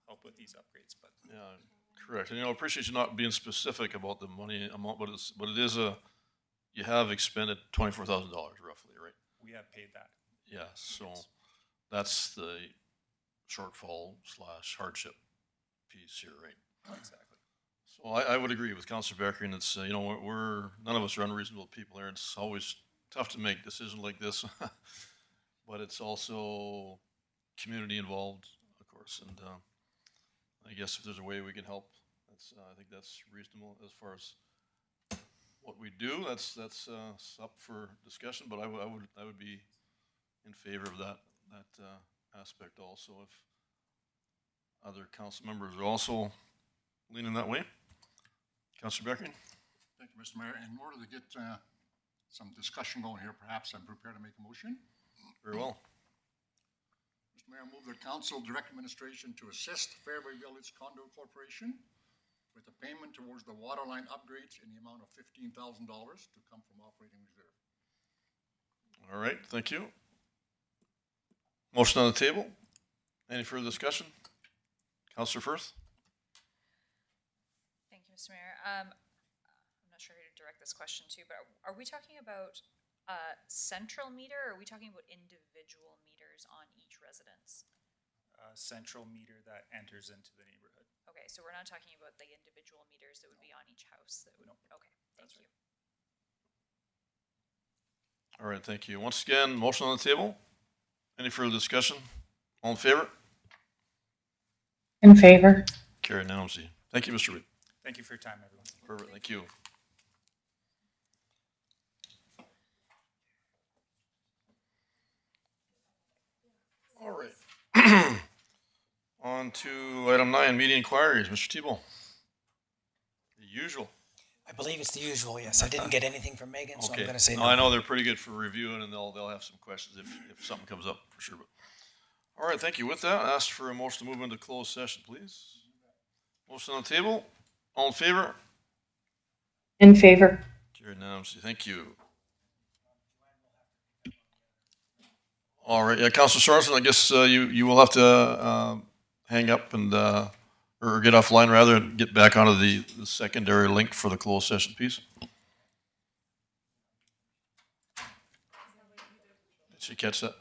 help with these upgrades, but. Yeah, correct. And, I appreciate you not being specific about the money amount, but it is you have expended $24,000 roughly, right? We have paid that. Yeah, so that's the shortfall / hardship piece here, right? Exactly. So I would agree with Councillor Beckering. It's, we're, none of us are unreasonable people here. It's always tough to make decisions like this, but it's also community involved, of course. And I guess if there's a way we can help, I think that's reasonable as far as what we do. That's up for discussion, but I would be in favor of that aspect also if other council members are also leaning that way. Councillor Beckering? Thank you, Mr. Mayor. In order to get some discussion going here, perhaps I'm prepared to make a motion. Very well. Mr. Mayor, I move that council direct administration to assist Fairway Village Condo Corporation with the payment towards the water line upgrades in the amount of $15,000 to come from operating reserve. All right, thank you. Motion on the table. Any further discussion? Councillor Firth? Thank you, Mr. Mayor. I'm not sure who to direct this question to, but are we talking about central meter, or are we talking about individual meters on each residence? Central meter that enters into the neighborhood. Okay, so we're not talking about the individual meters that would be on each house that would, No. okay, thank you. All right, thank you. Once again, motion on the table. Any further discussion? All in favor? In favor. Carried unanimously. Thank you, Mr. Reed. Thank you for your time, everyone. Perfect, thank you. All right. On to item 9, meeting inquiries. Mr. Tebow. The usual. I believe it's the usual, yes. I didn't get anything from Megan, so I'm Okay. going to say no. I know they're pretty good for reviewing, and they'll have some questions if something comes up for sure. But all right, thank you. With that, I ask for a motion to move into closed session, please. Motion on the table. All in favor? In favor. Carried unanimously. Thank you. All right, yeah, Councilor Sorensen, I guess you will have to hang up and or get offline rather and get back onto the secondary link for the closed session piece. Did she catch that?